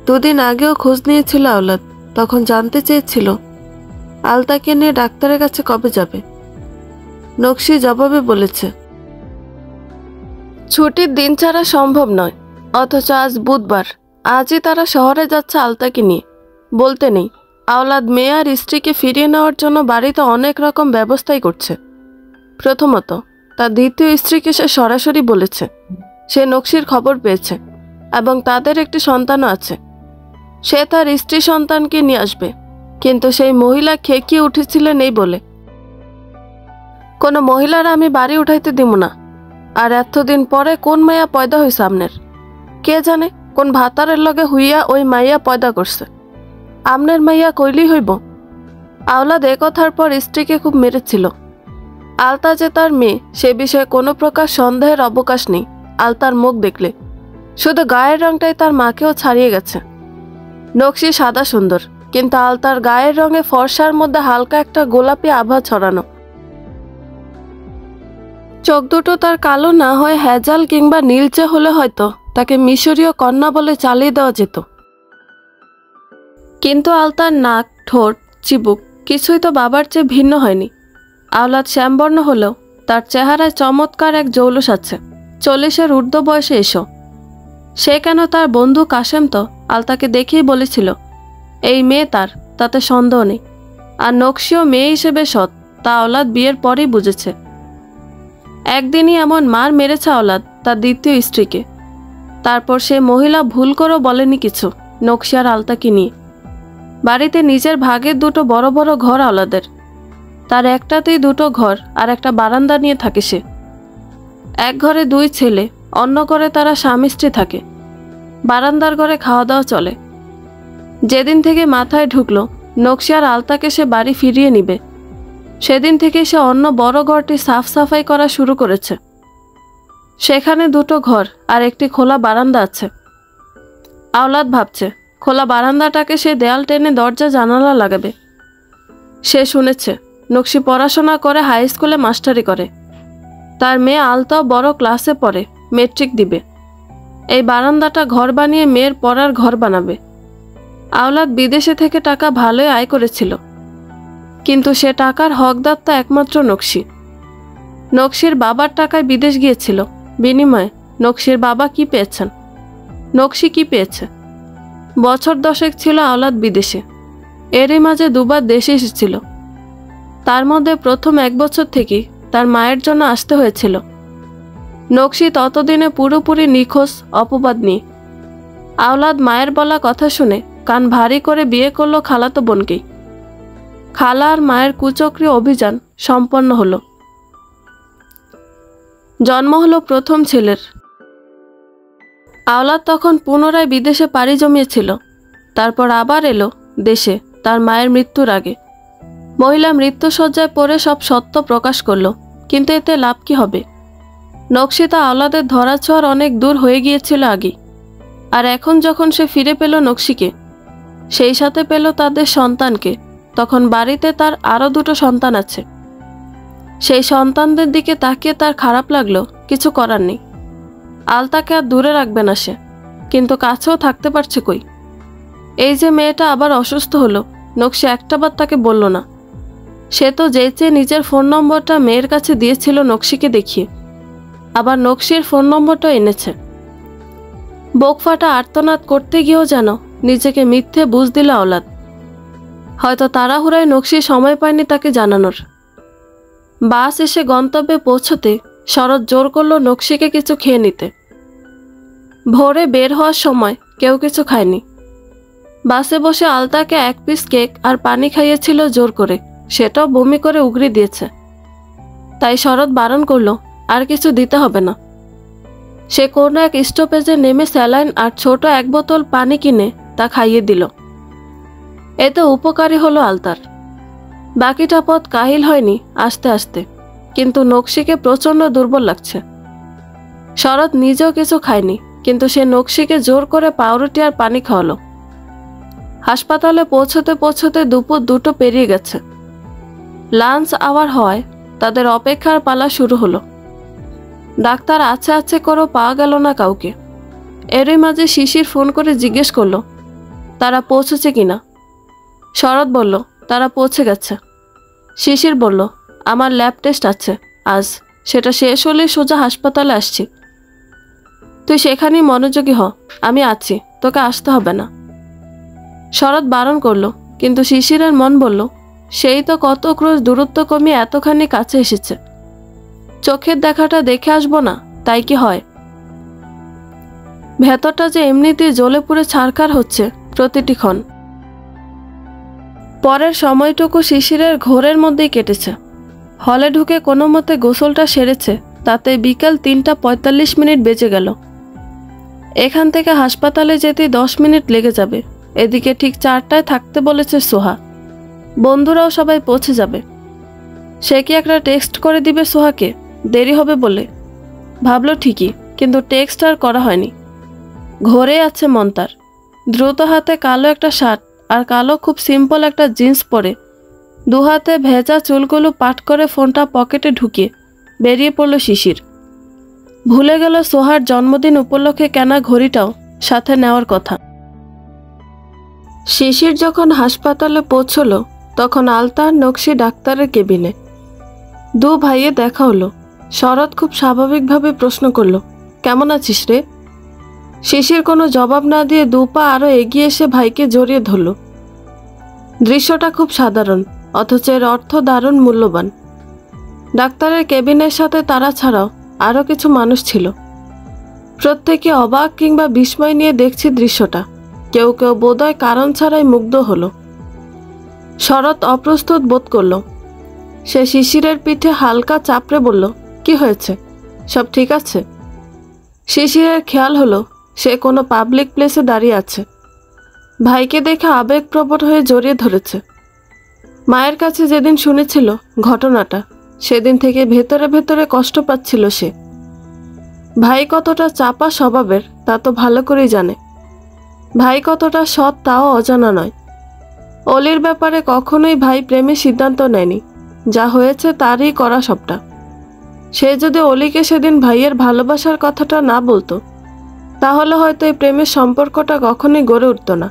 2 দিন আগেও খোঁজ নিয়েছিল আওলাদ, তখন জানতে চেয়েছিল আলতাকে নিয়ে ডাক্তারের কাছে কবে যাবে? নকশি জবাবে বলেছে, ছুটির দিন ছাড়া সম্ভব নয়, অথচ আজ বুধবার, আজই তারা শহরে যাচ্ছে আলতাকে নিয়ে। বলতে নেই, আওলাদ মেয়ে আর স্ত্রীকে ফিরিয়ে নেওয়ার জন্য বাড়িতে অনেক রকম ব্যবস্থাই করছে। প্রথমত, তার দ্বিতীয় স্ত্রীকে সে সরাসরি বলেছে সে নকশির খবর পেয়েছে এবং তাদের একটি সন্তানও আছে। সে তার স্ত্রী সন্তানকে নিয়ে আসবে, কিন্তু সেই মহিলা খেকিয়ে উঠেছিলেন এই বলে, কোনো মহিলার আমি বাড়ি উঠাইতে দিব না। আর এতদিন পরে কোন মাইয়া পয়দা হয়েছে আমনের? কে জানে কোন ভাতারের লগে হইয়া ওই মাইয়া পয়দা করছে। আমনের মাইয়া কইলেই হইব। আওলাদ এ কথার পর স্ত্রীকে খুব মেরেছিল। আলতা যে তার মেয়ে সে বিষয়ে কোনো প্রকার সন্দেহের অবকাশ নেই। আলতার মুখ দেখলে শুধু গায়ের রংটাই তার মাকেও ছাড়িয়ে গেছে। নকশি সাদা সুন্দর, কিন্তু আলতার গায়ের রঙে ফর্সার মধ্যে হালকা একটা গোলাপি আভা ছড়ানো। চোখ দুটো তার কালো না হয় হ্যাজাল কিংবা নীলচে হলে হয়তো তাকে মিশরীয় কন্যা বলে চালিয়ে দেওয়া যেত। কিন্তু আলতার নাক, ঠোঁট, চিবুক কিছুই তো বাবার চেয়ে ভিন্ন হয়নি। আওলাদ শ্যামবর্ণ হলেও তার চেহারায় চমৎকার এক জৌলুস আছে। 40-এর ঊর্ধ্ব বয়সে এসো। সে কেন তার বন্ধু কাশেম তো আলতাকে দেখেই বলেছিল এই মেয়ে তার, তাতে সন্দেহ নেই। আর নকশিও মেয়ে হিসেবে সৎ, তা আওলাদ বিয়ের পরেই বুঝেছে। একদিনই এমন মার মেরেছে আওলাদ তার দ্বিতীয় স্ত্রীকে। তারপর সে মহিলা ভুল করেও বলেনি কিছু নকশি আর আলতাকে নিয়ে। বাড়িতে নিজের ভাগের দুটো বড় বড় ঘর আওলাদের। তার একটাতেই দুটো ঘর আর একটা বারান্দা নিয়ে থাকে সে। এক ঘরে 2 ছেলে, অন্য ঘরে তারা স্বামী স্ত্রী থাকে। বারান্দার ঘরে খাওয়া দাওয়া চলে। যেদিন থেকে মাথায় ঢুকলো নকশি আর আলতাকে সে বাড়ি ফিরিয়ে নিবে, সেদিন থেকে সে অন্য বড় ঘরটি সাফ সাফাই করা শুরু করেছে। সেখানে 2টো ঘর আর একটি খোলা বারান্দা আছে। আওলাদ ভাবছে খোলা বারান্দাটাকে সে দেয়াল টেনে দরজা জানালা লাগাবে। সে শুনেছে নকশি পড়াশোনা করে হাই স্কুলে মাস্টারি করে। তার মেয়ে আলতাও বড় ক্লাসে পড়ে, মেট্রিক দিবে। এই বারান্দাটা ঘর বানিয়ে মেয়ের পড়ার ঘর বানাবে। আওলাদ বিদেশে থেকে টাকা ভালোই আয় করেছিল, কিন্তু সে টাকার হকদার তো একমাত্র নকশি। নকশির বাবার টাকায় বিদেশ গিয়েছিল, বিনিময়ে নকশির বাবা কি পেয়েছেন? নকশি কি পেয়েছে? বছর 10 ছিল আওলাদ বিদেশে। এরই মাঝে 2বার দেশে এসেছিল। তার মধ্যে প্রথম 1 বছর থেকেই তার মায়ের জন্য আসতে হয়েছিল। নকশি ততদিনে পুরোপুরি নিখোঁজ, অপবাদ নিয়ে। আওলাদ মায়ের বলা কথা শুনে কান ভারী করে বিয়ে করলো খালাতো বোনকেই। খালা আর মায়ের কুচক্রী অভিযান সম্পন্ন হলো। জন্ম হলো প্রথম ছেলের। আওলাদ তখন পুনরায় বিদেশে পাড়ি জমিয়েছিল। তারপর আবার এলো দেশে তার মায়ের মৃত্যুর আগে। মহিলা মৃত্যুশয্যায় পড়ে সব সত্য প্রকাশ করলো, কিন্তু এতে লাভ কি হবে? নকশি তা আওলাদের ধরাছোঁয়ার অনেক দূর হয়ে গিয়েছিল আগে। আর এখন যখন সে ফিরে পেল নকশিকে, সেই সাথে পেল তাদের সন্তানকে, তখন বাড়িতে তার আরও 2টো সন্তান আছে। সেই সন্তানদের দিকে তাকিয়ে তার খারাপ লাগলো, কিছু করার নেই। আলতাকে আর দূরে রাখবে না সে, কিন্তু কাছেও থাকতে পারছে কই? এই যে মেয়েটা আবার অসুস্থ হলো, নকশি একটাবার তাকে বলল না। সে তো যেচে নিজের ফোন নম্বরটা মেয়ের কাছে দিয়েছিল নকশিকে দেখিয়ে, আবার নকশির ফোন নম্বরটাও এনেছে। বোকফাটা আর্তনাদ করতে গিয়েও যেন নিজেকে মিথ্যে বুঝ দিল আওলাদ। হয়তো তাড়াহুড়ায় নকশি সময় পায়নি তাকে জানানোর। বাস এসে গন্তব্যে পৌঁছতে শরৎ জোর করল নকশিকে কিছু খেয়ে নিতে। ভোরে বের হওয়ার সময় কেউ কিছু খায়নি। বাসে বসে আলতাকে 1 পিস কেক আর পানি খাইয়েছিল জোর করে, সেটাও বমি করে উগরে দিয়েছে। তাই শরৎ বারণ করলো আর কিছু দিতে হবে না। সে কোনো এক স্টপেজে নেমে স্যালাইন আর ছোট 1 বোতল পানি কিনে তা খাইয়ে দিল। এতে উপকারী হলো আলতার। বাকিটা পথ কাহিল হয়নি আস্তে আস্তে, কিন্তু নকশিকে প্রচণ্ড দুর্বল লাগছে। শরৎ নিজেও কিছু খায়নি, কিন্তু সে নকশিকে জোর করে পাউরুটি আর পানি খাওয়ালো। হাসপাতালে পৌঁছতে পৌঁছতে দুপুর 2টো পেরিয়ে গেছে। লাঞ্চ আওয়ার হওয়ায় তাদের অপেক্ষার পালা শুরু হলো। ডাক্তার আছে আছে করেও পাওয়া গেল না কাউকে। এরই মাঝে শিশির ফোন করে জিজ্ঞেস করলো তারা পৌঁছেছে কিনা। শরৎ বলল তারা পৌঁছে গেছে। শিশির বলল, আমার ল্যাব টেস্ট আছে আজ, সেটা শেষ হলে সোজা হাসপাতালে আসছি। তুই সেখানেই মনোযোগী হ, আমি আছি, তোকে আসতে হবে না। শরৎ বারণ করলো, কিন্তু শিশিরের মন বলল, সেই তো কত ক্রোশ দূরত্ব কমিয়ে এতখানি কাছে এসেছে, চোখের দেখাটা দেখে আসবো না তাই কি হয়? ভেতরটা যে এমনিতেই জ্বলে পুড়ে ছারখার হচ্ছে প্রতিটি ক্ষণ। পরের সময়টুকু শিশিরের ঘোরের মধ্যেই কেটেছে। হলে ঢুকে কোনো মতে গোসলটা সেরেছে, তাতে বিকাল 3:45 বেজে গেল। এখান থেকে হাসপাতালে যেতে 10 মিনিট লেগে যাবে। এদিকে ঠিক 4টায় থাকতে বলেছে সোহা। বন্ধুরাও সবাই পৌঁছে যাবে। সে কি একটা টেক্সট করে দিবে সোহাকে দেরি হবে বলে? ভাবলো ঠিকই, কিন্তু টেক্সট আর করা হয়নি। ঘরে আছে মন তার। দ্রুত হাতে কালো একটা শার্ট আর কালো খুব সিম্পল একটা জিন্স পরে, দুহাতে ভেজা চুলগুলো পাট করে ফোনটা পকেটে ঢুকিয়ে বেরিয়ে পড়ল শিশির। ভুলে গেল সোহার জন্মদিন উপলক্ষে কেনা ঘড়িটাও সাথে নেওয়ার কথা। শিশির যখন হাসপাতালে পৌঁছল তখন আলতা আর নকশি ডাক্তারের কেবিনে। দু ভাইয়ে দেখা হলো। শরৎ খুব স্বাভাবিকভাবে প্রশ্ন করল, কেমন আছিস রে? শিশির কোনো জবাব না দিয়ে 2 পা আরো এগিয়ে এসে ভাইকে জড়িয়ে ধরল। দৃশ্যটা খুব সাধারণ, অথচ এর অর্থ দারুণ মূল্যবান। ডাক্তারের কেবিনের সাথে তারা ছাড়াও আরও কিছু মানুষ ছিল। প্রত্যেকে অবাক কিংবা বিস্ময় নিয়ে দেখছে দৃশ্যটা। কেউ কেউ বোধহয় কারণ ছাড়াই মুগ্ধ হলো। শরৎ অপ্রস্তুত বোধ করল। সে শিশিরের পিঠে হালকা চাপড়ে বলল, কি হয়েছে, সব ঠিক আছে? শিশিরের খেয়াল হলো সে কোনো পাবলিক প্লেসে দাঁড়িয়ে আছে। ভাইকে দেখে আবেগপ্রবণ হয়ে জড়িয়ে ধরেছে। মায়ের কাছে যেদিন শুনেছিল ঘটনাটা, সেদিন থেকে ভেতরে ভেতরে কষ্ট পাচ্ছিল সে। ভাই কতটা চাপা স্বভাবের তা তো ভালো করেই জানে। ভাই কতটা সৎ তাও অজানা নয়। অলির ব্যাপারে কখনোই ভাই প্রেমের সিদ্ধান্ত নেয়নি। যা হয়েছে তারই করা সবটা। সে যদি অলিকে সেদিন ভাইয়ের ভালোবাসার কথাটা না বলতো, তাহলে হয়তো এই প্রেমের সম্পর্কটা কখনোই গড়ে উঠত না।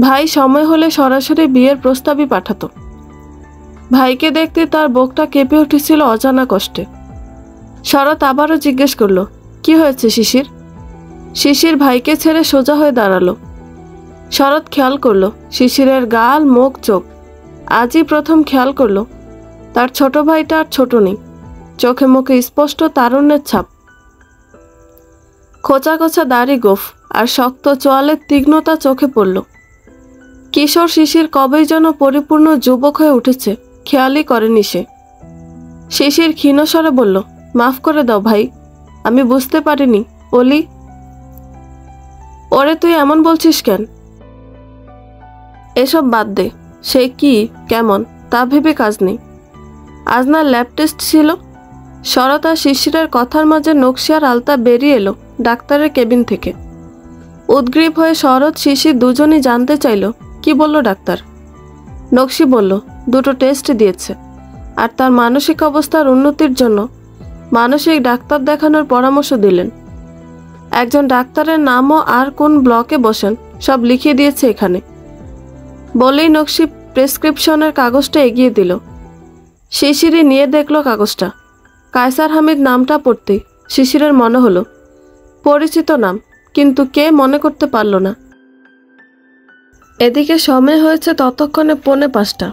ভাই সময় হলে সরাসরি বিয়ের প্রস্তাবই পাঠাতো। ভাইকে দেখতে তার বুকটা কেঁপে উঠেছিল অজানা কষ্টে। শরৎ আবারও জিজ্ঞেস করলো, কি হয়েছে শিশির? শিশির ভাইকে ছেড়ে সোজা হয়ে দাঁড়ালো। শরৎ খেয়াল করলো শিশিরের গাল, মুখ, চোখ। আজই প্রথম খেয়াল করলো তার ছোট ভাইটা আর ছোট নেই। চোখে মুখে স্পষ্ট তারুণ্যের ছাপ। খোঁচা খোঁচা দাড়ি, গোফ আর শক্ত চোয়ালের তীক্ষ্ণতা চোখে পড়ল। কিশোর শিশির কবেই যেন পরিপূর্ণ যুবক হয়ে উঠেছে, খেয়ালই করেনি সে। শিশির ক্ষীণস্বরে বলল, মাফ করে দাও ভাই, আমি বুঝতে পারিনি। অলি। ওরে তুই এমন বলছিস কেন? এসব বাদ দে, সে কি কেমন তা ভেবে কাজ নেই। আজ না ল্যাব টেস্ট ছিল? শরৎ আর শিশিরের কথার মাঝে নকশি আর আলতা বেরিয়ে এলো ডাক্তারের কেবিন থেকে। উদ্গ্রীব হয়ে শরৎ, শিশির দুজনই জানতে চাইল, কি বলল ডাক্তার? নকশি বলল, 2টো টেস্ট দিয়েছে আর তার মানসিক অবস্থার উন্নতির জন্য মানসিক ডাক্তার দেখানোর পরামর্শ দিলেন। একজন ডাক্তারের নামও আর কোন ব্লকে বসেন সব লিখিয়ে দিয়েছে এখানে। বলেই নকশি প্রেসক্রিপশনের কাগজটা এগিয়ে দিল। শিশিরই নিয়ে দেখল কাগজটা। কায়সার হামিদ নামটা পড়তেই শিশিরের মনে হলো পরিচিত নাম, কিন্তু কে মনে করতে পারল না। এদিকে সময় হয়েছে ততক্ষণে 4:45।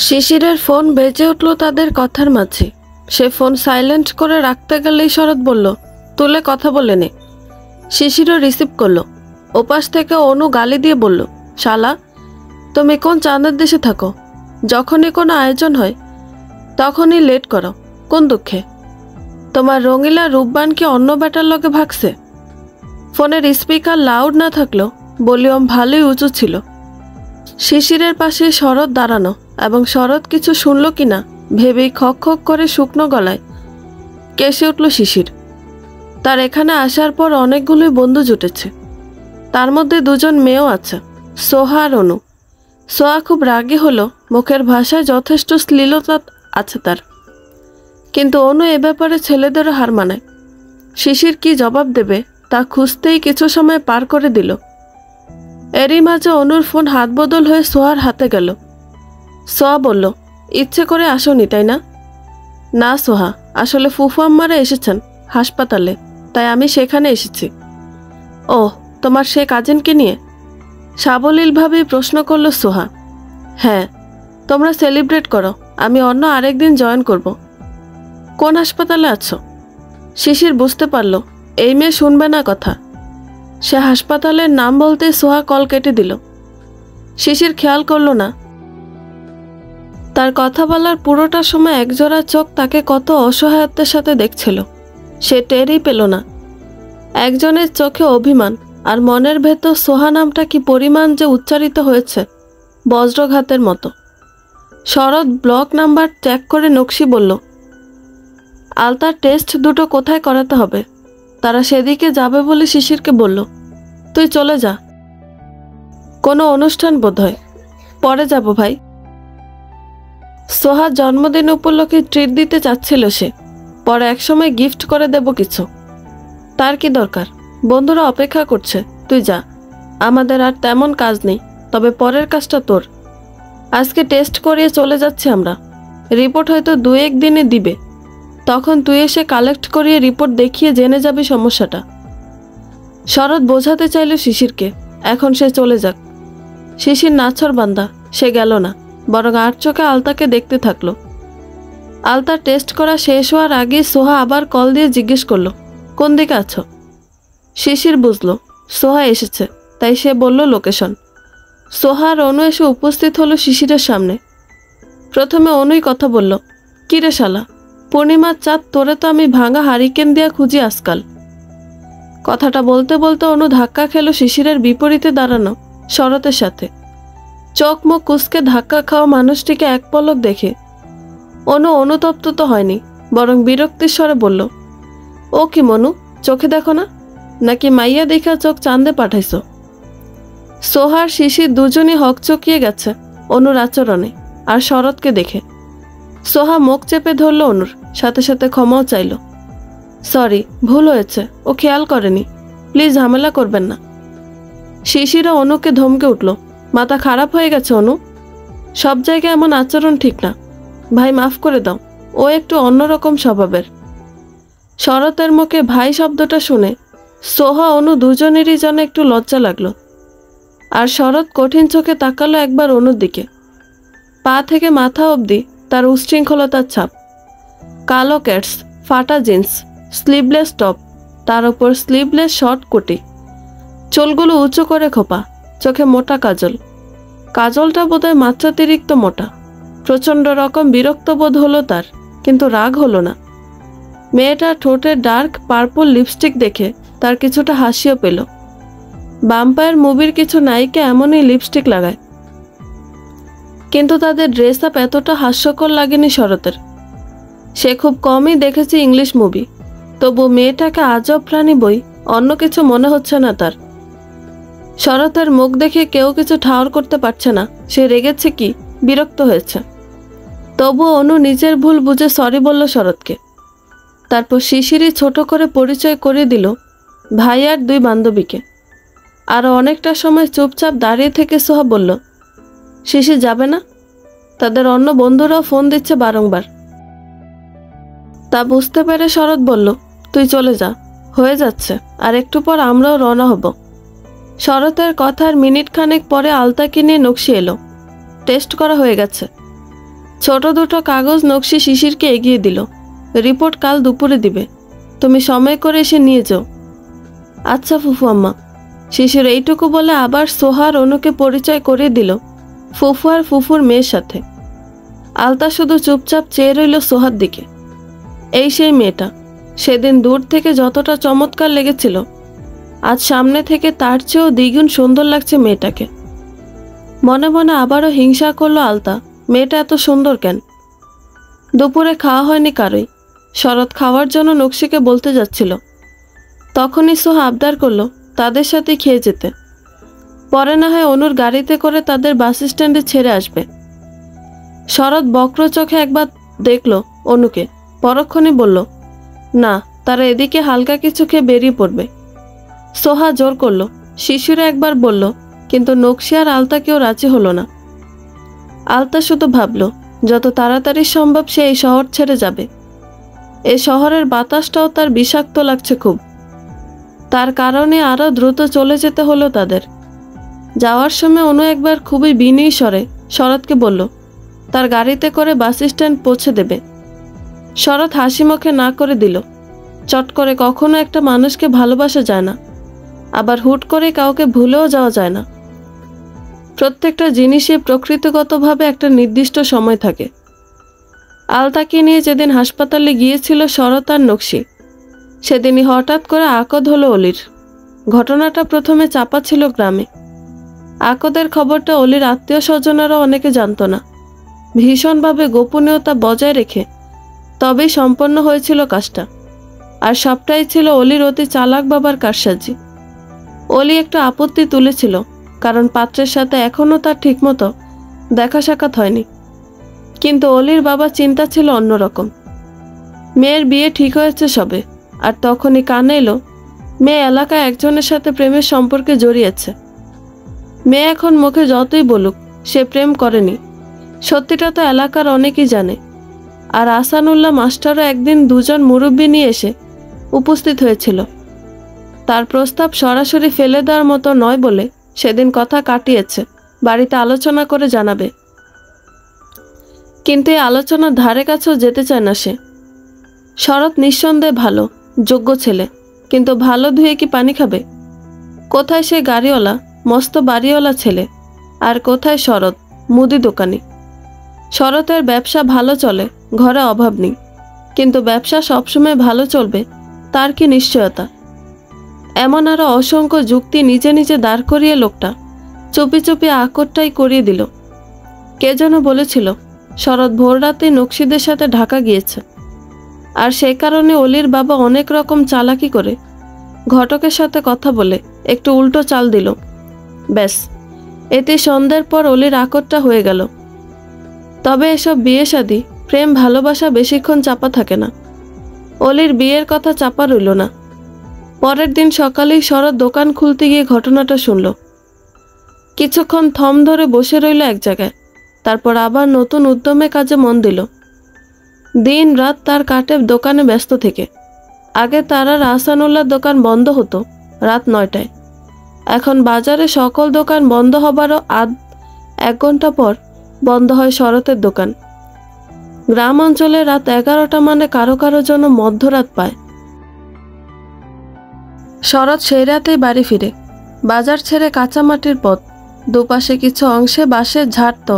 শিশিরের ফোন বেজে উঠল তাদের কথার মাঝে। সে ফোন সাইলেন্ট করে রাখতে গেলেই শরৎ বলল, তুলে কথা বলে নে। শিশিরও রিসিভ করলো। ওপাশ থেকে অনু গালি দিয়ে বলল, শালা, তুমি কোন চাঁদের দেশে থাকো? যখনই কোনো আয়োজন হয় তখনই লেট করো, কোন দুঃখে? তোমার রঙিলা রূপবান কি অন্য ব্যাটার লগে ভাগছে? ফোনের স্পিকার লাউড না থাকলেও ভলিউম ভালোই উঁচু ছিল। শিশিরের পাশে শরৎ দাঁড়ানো, এবং শরৎ কিছু শুনল কিনা ভেবেই খক খক করে শুকনো গলায় কেসে উঠল শিশির। তার এখানে আসার পর অনেকগুলোই বন্ধু জুটেছে। তার মধ্যে 2জন মেয়েও আছে, সোহা আর অনু। সোহা খুব রাগী হলো, মুখের ভাষায় যথেষ্ট শ্লীলতা আছে তার, কিন্তু অনু এ ব্যাপারে ছেলেদেরও হার মানায়। শিশির কি জবাব দেবে তা খুঁজতেই কিছু সময় পার করে দিল। এরই মাঝে অনুর ফোন হাত বদল হয়ে সোহার হাতে গেল। সোহা বলল, ইচ্ছে করে আসোনি তাই না? না সোহা, আসলে ফুফু আম্মারা এসেছেন হাসপাতালে, তাই আমি সেখানে এসেছি। ও, তোমার সে কাজিনকে নিয়ে? সাবলীলভাবেই প্রশ্ন করল সোহা। হ্যাঁ, তোমরা সেলিব্রেট করো, আমি অন্য আরেকদিন জয়েন করব। কোন হাসপাতালে আছো? শিশির বুঝতে পারল এই মেয়ে শুনবে না কথা। সে হাসপাতালের নাম বলতে সোহা কল কেটে দিল। শিশির খেয়াল করল না তার কথা বলার পুরোটা সময় একজোড়া চোখ তাকে কত অসহায়ত্বের সাথে দেখছিল। সে টেরই পেল না একজনের চোখে অভিমান, আর মনের ভেতর সোহা নামটা কি পরিমাণ যে উচ্চারিত হয়েছে বজ্রঘাতের মতো। শরৎ ব্লক নাম্বার ট্র্যাক করে নকশি বলল, আলতার টেস্ট দুটো কোথায় করাতে হবে? তারা সেদিকে যাবে বলে শিশিরকে বলল, তুই চলে যা। কোনো অনুষ্ঠান বোধহয়, পরে যাব ভাই। সোহার জন্মদিন উপলক্ষে ট্রিট দিতে চাচ্ছিল সে, পরে একসময় গিফট করে দেব কিছু। তার কি দরকার, বন্ধুরা অপেক্ষা করছে, তুই যা। আমাদের আর তেমন কাজ নেই, তবে পরের কাজটা তোর। আজকে টেস্ট করিয়ে চলে যাচ্ছি আমরা, রিপোর্ট হয়তো 2-1 দিনে দিবে, তখন তুই এসে কালেক্ট করিয়ে রিপোর্ট দেখিয়ে জেনে যাবি সমস্যাটা। শরৎ বোঝাতে চাইল শিশিরকে এখন সে চলে যাক। শিশির নাছর বান্দা, সে গেল না, বরং আর চোখে আলতাকে দেখতে থাকলো। আলতার টেস্ট করা শেষ হওয়ার আগেই সোহা আবার কল দিয়ে জিজ্ঞেস করলো, কোন দিকে আছো? শিশির বুঝলো সোহা এসেছে, তাই সে বলল লোকেশন। সোহা আর অনু এসে উপস্থিত হলো শিশিরের সামনে। প্রথমে অনুই কথা বলল, কি রে শালা, পূর্ণিমার চাঁদ, তোরে তো আমি ভাঙা হারিকেন দিয়া খুঁজি আজকাল। কথাটা বলতে বলতে অনু ধাক্কা খেলো শিশিরের বিপরীতে দাঁড়ানো শরতের সাথে। চোখ মুখ কুঁচকে ধাক্কা খাওয়া মানুষটিকে এক পলক দেখে অনু অনুতপ্ত তো হয়নি, বরং বিরক্তির স্বরে বলল, ও কি মনু, চোখে দেখো না, নাকি মাইয়া দেখা চোখ চাঁদে পাঠাইছো? সোহার শিশির দুজনই হকচকিয়ে গেছে অনুর আচরণে আর শরৎকে দেখে। সোহা মুখ চেপে ধরল অনুর, সাথে সাথে ক্ষমাও চাইল। সরি, ভুল হয়েছে, ও খেয়াল করেনি, প্লিজ ঝামেলা করবেন না। শিশিরা অনুকে ধমকে উঠল, মাথা খারাপ হয়ে গেছে অনু, সব জায়গায় এমন আচরণ ঠিক না, ভাই মাফ করে দাও, ও একটু অন্যরকম স্বভাবের। শরতের মুখে ভাই শব্দটা শুনে সোহা অনু দুজনেরই যেন একটু লজ্জা লাগলো। আর শরৎ কঠিন চোখে তাকালো একবার অনুর দিকে। পা থেকে মাথা অবধি তার উচ্ছৃঙ্খলতার ছাপ। কালো ক্যাটস, ফাটা জিন্স, স্লিভলেস টপ, তার ওপর স্লিভলেস শর্ট কোটি, চুলগুলো উঁচু করে খোপা, চোখে মোটা কাজল। কাজলটা বোধহয় মাত্রাতিরিক্ত মোটা। প্রচণ্ড রকম বিরক্ত বোধ হলো তার, কিন্তু রাগ হলো না। মেয়েটার ঠোঁটে ডার্ক পার্পল লিপস্টিক দেখে তার কিছুটা হাসিও পেল। বাম্পায়ার মুভির কিছু নায়িকা এমনই লিপস্টিক লাগায়, কিন্তু তাদের ড্রেস আপ এতটা হাস্যকর লাগেনি শরতের। সে খুব কমই দেখেছে ইংলিশ মুভি, তবু মেয়েটাকে আজব প্রাণী বই অন্য কিছু মনে হচ্ছে না তার। শরতের মুখ দেখে কেউ কিছু ঠাওর করতে পারছে না সে রেগেছে কি বিরক্ত হয়েছে। তবু অনু নিজের ভুল বুঝে সরি বলল শরৎকে। তারপর শিশিরই ছোট করে পরিচয় করিয়ে দিল ভাই আর 2 বান্ধবীকে। আরও অনেকটা সময় চুপচাপ দাঁড়িয়ে থেকে সোহা বলল, শিশির যাবে না? তাদের অন্য বন্ধুরাও ফোন দিচ্ছে বারংবার। তা বুঝতে পেরে শরৎ বলল, তুই চলে যা, হয়ে যাচ্ছে, আর একটু পর আমরাও রওনা হব। শরতের কথার মিনিট খানেক পরে আলতাকে নিয়ে নকশি এলো। টেস্ট করা হয়ে গেছে। ছোট দুটো কাগজ নকশি শিশিরকে এগিয়ে দিল। রিপোর্ট কাল দুপুরে দিবে, তুমি সময় করে এসে নিয়ে যাও। আচ্ছা ফুফু আম্মা। শিশির এইটুকু বলে আবার সোহার অনুকে পরিচয় করিয়ে দিল ফুফু আর ফুফুর মেয়ের সাথে। আলতা শুধু চুপচাপ চেয়ে রইল সোহার দিকে। এই সেই মেয়েটা, সেদিন দূর থেকে যতটা চমৎকার লেগেছিল, আজ সামনে থেকে তার চেয়েও দ্বিগুণ সুন্দর লাগছে মেয়েটাকে। মনে মনে আবারও হিংসা করলো আলতা, মেয়েটা এত সুন্দর কেন। দুপুরে খাওয়া হয়নি কারোই। শরৎ খাওয়ার জন্য নকশিকে বলতে যাচ্ছিল, তখনই সোহা আবদার করলো তাদের সাথে খেয়ে যেতে, পরে না হয় অনুর গাড়িতে করে তাদের বাস স্ট্যান্ডে ছেড়ে আসবে। শরৎ বক্র চোখে একবার দেখল অনুকে, পরক্ষণই বলল, না, তারা এদিকে হালকা কিছু খেয়ে বেরিয়ে পড়বে। সোহা জোর করল। শিশুরা একবার বলল, কিন্তু নকশি আর আলতা কেউ রাজি হলো না। আলতা শুধু ভাবলো যত তাড়াতাড়ি সম্ভব সে এই শহর ছেড়ে যাবে। এই শহরের বাতাসটাও তার বিষাক্ত লাগছে খুব। তার কারণে আরও দ্রুত চলে যেতে হলো তাদের। যাওয়ার সময় অনু একবার খুবই বিনয়ী স্বরে শরৎকে বলল তার গাড়িতে করে বাস স্ট্যান্ড পৌঁছে দেবে। শরৎ হাসি মুখে না করে দিল। চট করে কখনো একটা মানুষকে ভালোবাসা যায় না, আবার হুট করে কাউকে ভুলেও যাওয়া যায় না। প্রত্যেকটা জিনিসই প্রকৃতিগতভাবে একটা নির্দিষ্ট সময় থাকে। আলতাকে নিয়ে যেদিন হাসপাতালে গিয়েছিল শরৎ আর নকশি, সেদিনই হঠাৎ করে আকদ হলো অলির। ঘটনাটা প্রথমে চাপা ছিল গ্রামে। আকদের খবরটা অলির আত্মীয় স্বজনেরও অনেকে জানত না। ভীষণভাবে গোপনীয়তা বজায় রেখে তবেই সম্পন্ন হয়েছিল কাজটা। আর সবটাই ছিল অলির অতি চালাক বাবার কারসাজি। অলি একটু আপত্তি তুলেছিল, কারণ পাত্রের সাথে এখনও তার ঠিকমতো দেখা সাক্ষাৎ হয়নি। কিন্তু অলির বাবা চিন্তা ছিল অন্যরকম। মেয়ের বিয়ে ঠিক হয়েছে সবে, আর তখনই কানে এলো মেয়ে এলাকায় একজনের সাথে প্রেমের সম্পর্কে জড়িয়েছে। মেয়ে এখন মুখে যতই বলুক সে প্রেম করেনি, সত্যিটা তো এলাকার অনেকেই জানে। আর আহসানুল্লাহ মাস্টারও একদিন দুজন মুরব্বি নিয়ে এসে উপস্থিত হয়েছিল। তার প্রস্তাব সরাসরি ফেলে দেওয়ার মতো নয় বলে সেদিন কথা কাটিয়েছে, বাড়িতে আলোচনা করে জানাবে। কিন্তু এই আলোচনার ধারে কাছেও যেতে চায় না সে। শরৎ নিঃসন্দেহে ভালো, যোগ্য ছেলে, কিন্তু ভালো ধুয়ে কি পানি খাবে? কোথায় সে গাড়িওয়ালা, মস্ত বাড়িওয়ালা ছেলে, আর কোথায় শরৎ, মুদি দোকানি। শরতের ব্যবসা ভালো চলে, ঘরে অভাব নেই, কিন্তু ব্যবসা সবসময় ভালো চলবে তার কি নিশ্চয়তা? এমন আরও অসংখ্য যুক্তি নিজে নিজে দাঁড় করিয়ে লোকটা চুপি চুপি আকটটাই করিয়ে দিল। কে যেন বলেছিল শরৎ ভোর রাতে নকশিদের সাথে ঢাকা গিয়েছে, আর সেই কারণে অলির বাবা অনেক রকম চালাকি করে ঘটকের সাথে কথা বলে একটু উল্টো চাল দিল। ব্যাস, এতে সন্ধ্যার পর অলির আকটটা হয়ে গেল। তবে এসব বিয়ে শাদী, প্রেম ভালোবাসা বেশিক্ষণ চাপা থাকে না। অলির বিয়ের কথা চাপা রইল না। পরের দিন সকালেই শরৎ দোকান খুলতে গিয়ে ঘটনাটা শুনল। কিছুক্ষণ থম ধরে বসে রইল এক জায়গায়, তারপর আবার নতুন উদ্যমে কাজে মন দিল। দিন রাত তার কাটে দোকানে ব্যস্ত থেকে। আগে তার আর আহসানুল্লাহর দোকান বন্ধ হতো রাত 9টায়। এখন বাজারে সকল দোকান বন্ধ হবারও 1 ঘন্টা পর বন্ধ হয় শরতের দোকান। গ্রাম অঞ্চলে রাত 11টা মানে কারো কারো জন্য মধ্যরাত পায়। শরৎ সেই রাতেই বাড়ি ফিরে। বাজার ছেড়ে কাঁচামাটির পথ, দুপাশে কিছু অংশে বাঁশের ঝাড়, তো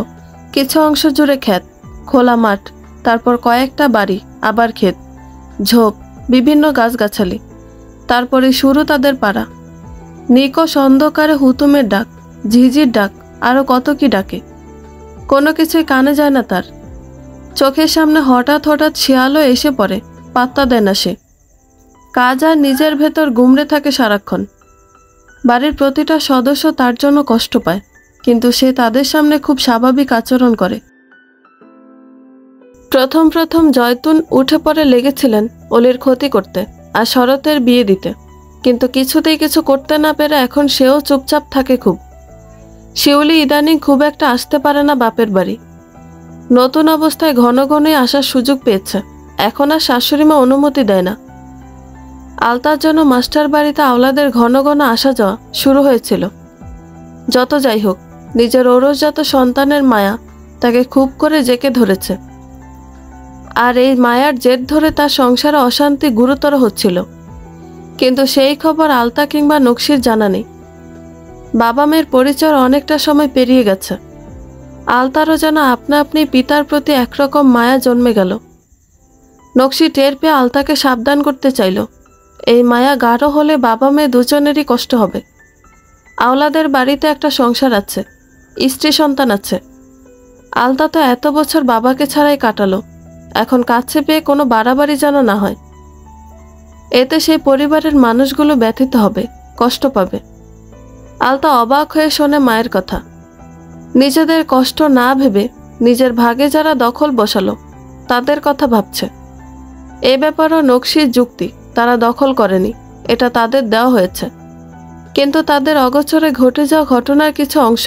কিছু অংশ জুড়ে ক্ষেত, খোলা মাঠ, তারপর কয়েকটা বাড়ি, আবার ক্ষেত, ঝোপ, বিভিন্ন গাছগাছালি। তারপরে শুরু তাদের পাড়া। নিকষ অন্ধকারে হুতুমের ডাক, ঝিঝির ডাক, আরও কত কি ডাকে। কোনো কিছুই কানে যায় না তার। চোখের সামনে হঠাৎ হঠাৎ শিয়ালও এসে পড়ে, পাত্তা দেয় না সে। কাজ আর নিজের ভেতর গুমড়ে থাকে সারাক্ষণ। বাড়ির প্রতিটা সদস্য তার জন্য কষ্ট পায়, কিন্তু সে তাদের সামনে খুব স্বাভাবিক আচরণ করে। প্রথম প্রথম জয়তুন উঠে পড়ে লেগেছিলেন অলির ক্ষতি করতে আর শরতের বিয়ে দিতে, কিন্তু কিছুতেই কিছু করতে না পেরে এখন সেও চুপচাপ থাকে খুব। শিউলি ইদানিং খুব একটা আসতে পারে না বাপের বাড়ি। নতুন অবস্থায় ঘন ঘনই আসার সুযোগ পেয়েছে, এখন আর শাশুড়িমা অনুমতি দেয় না। আলতার জন্য মাস্টার বাড়িতে আওলাদের ঘন ঘন আসা যাওয়া শুরু হয়েছিল। যত যাই হোক, নিজের ওরসজাত সন্তানের মায়া তাকে খুব করে জেঁকে ধরেছে, আর এই মায়ার জেদ ধরে তার সংসারে অশান্তি গুরুতর হচ্ছিল। কিন্তু সেই খবর আলতা কিংবা নকশির জানা নেই। বাবা মেয়ের পরিচয় অনেকটা সময় পেরিয়ে গেছে। আলতারও যেন আপনা আপনি পিতার প্রতি একরকম মায়া জন্মে গেল। নকশি টের পেয়ে আলতাকে সাবধান করতে চাইল, এই মায়া গাঢ় হলে বাবা মেয়ে দুজনেরই কষ্ট হবে। আওলাদের বাড়িতে একটা সংসার আছে, স্ত্রী সন্তান আছে। আলতা তো এত বছর বাবাকে ছাড়াই কাটালো, এখন কাছে পেয়ে কোনো বাড়াবাড়ি যেন না হয়। এতে সেই পরিবারের মানুষগুলো ব্যথিত হবে, কষ্ট পাবে। আলতা অবাক হয়ে শোনে মায়ের কথা। নিজেদের কষ্ট না ভেবে নিজের ভাগে যারা দখল বসালো তাদের কথা ভাবছে। এ ব্যাপারও নকশির যুক্তি, তারা দখল করেনি, এটা তাদের দেওয়া হয়েছে। কিন্তু তাদের অগোচরে ঘটে যাওয়া ঘটনার কিছু অংশ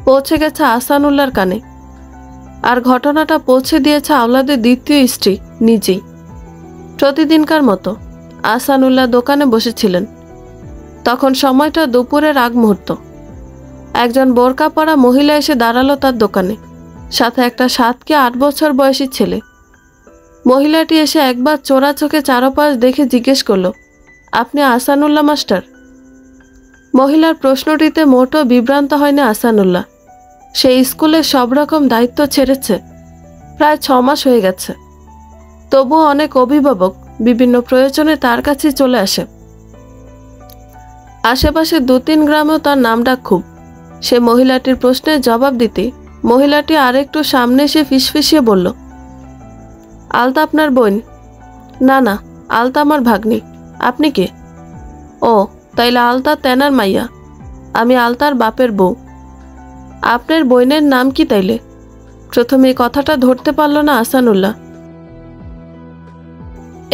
পৌঁছে গেছে আহসানুল্লাহর কানে। আর ঘটনাটা পৌঁছে দিয়েছে আওলাদের দ্বিতীয় স্ত্রী নিজেই। প্রতিদিনকার মতো আহসানুল্লাহ দোকানে বসেছিলেন। তখন সময়টা দুপুরের আগ মুহূর্ত। একজন বোরকা পরা মহিলা এসে দাঁড়ালো তার দোকানে, সাথে একটা 7 কি 8 বছর বয়সী ছেলে। মহিলাটি এসে একবার চোরা চোখে চারপাশ দেখে জিজ্ঞেস করলো, আপনি আহসানুল্লাহ মাস্টার? মহিলার প্রশ্নটিতে মোটেও বিভ্রান্ত হয়নি আহসানুল্লাহ। সে স্কুলের সব রকম দায়িত্ব ছেড়েছে, প্রায় 6 মাস হয়ে গেছে। তবুও অনেক অভিভাবক বিভিন্ন প্রয়োজনে তার কাছে চলে আসে। আশেপাশে 2-3 গ্রামেও তার নামডাক খুব। সে মহিলাটির প্রশ্নের জবাব দিতে মহিলাটি আরেকটু সামনে এসে ফিসফিসিয়ে বলল, আলতা আপনার বোন? না না, আলতা আমার ভাগ্নি। আপনি কে? ও, তাইলে আলতা তেনার মাইয়া। আমি আলতার বাপের বউ। আপনার বোনের নাম কি তাইলে? প্রথমে এই কথাটা ধরতে পারল না আহসানুল্লাহ।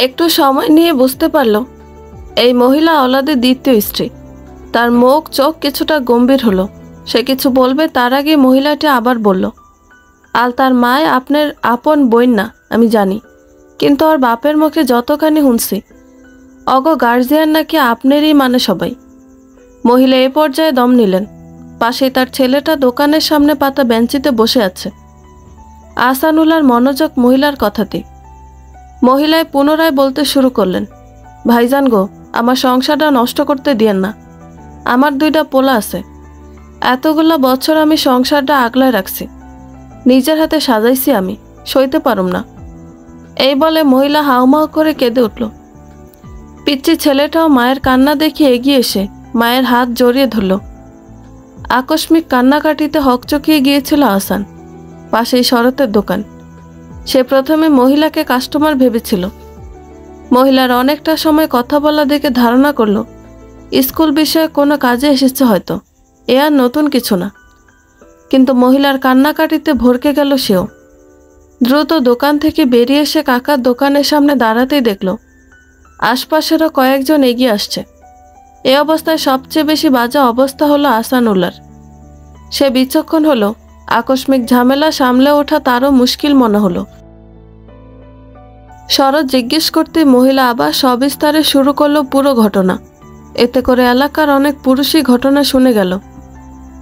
একটু সময় নিয়ে বুঝতে পারল এই মহিলা আওলাদের দ্বিতীয় স্ত্রী। তার মুখ চোখ কিছুটা গম্ভীর হলো। সে কিছু বলবে তার আগে মহিলাটি আবার বলল, আলতার মায় আপনার আপন বোন না আমি জানি, কিন্তু ওর বাপের মুখে যতখানি শুনছি অগ গার্জিয়ান নাকি আপনারই মানে সবাই। মহিলা এ পর্যায়ে দম নিলেন। পাশেই তার ছেলেটা দোকানের সামনে পাতা বেঞ্চিতে বসে আছে। আহসানুল্লাহর মনোযোগ মহিলার কথাতে। মহিলায় পুনরায় বলতে শুরু করলেন, ভাইজান গো, আমার সংসারটা নষ্ট করতে দিয়েন না। আমার 2টা পোলা আছে। এতগুলা বছর আমি সংসারটা আগলায় রাখছি, নিজের হাতে সাজাইছি, আমি সইতে পারুম না। এই বলে মহিলা হাউমাউ করে কেঁদে উঠল। পিচ্চি ছেলেটাও মায়ের কান্না দেখে এগিয়ে এসে মায়ের হাত জড়িয়ে ধরল। আকস্মিক কান্নাকাটিতে হকচকিয়ে গিয়েছিল আহসান। পাশেই শরতের দোকান। সে প্রথমে মহিলাকে কাস্টমার ভেবেছিল। মহিলার অনেকটা সময় কথা বলা দেখে ধারণা করল স্কুল বিষয়ে কোনো কাজে এসেছে হয়তো, এ আর নতুন কিছু না। কিন্তু মহিলার কান্নাকাটিতে ভরকে গেল সেও। দ্রুত দোকান থেকে বেরিয়ে এসে কাকার দোকানের সামনে দাঁড়াতেই দেখল আশপাশেরও কয়েকজন এগিয়ে আসছে। এ অবস্থায় সবচেয়ে বেশি বাজে অবস্থা হলো আহসানুল্লাহর। সে বিচক্ষণ হলো, আকস্মিক ঝামেলা সামলে ওঠা তারও মুশকিল মনে হলো। শরৎ জিজ্ঞেস করতে মহিলা আবার সবিস্তারে শুরু করলো পুরো ঘটনা। এতে করে এলাকার অনেক পুরুষই ঘটনা শুনে গেল।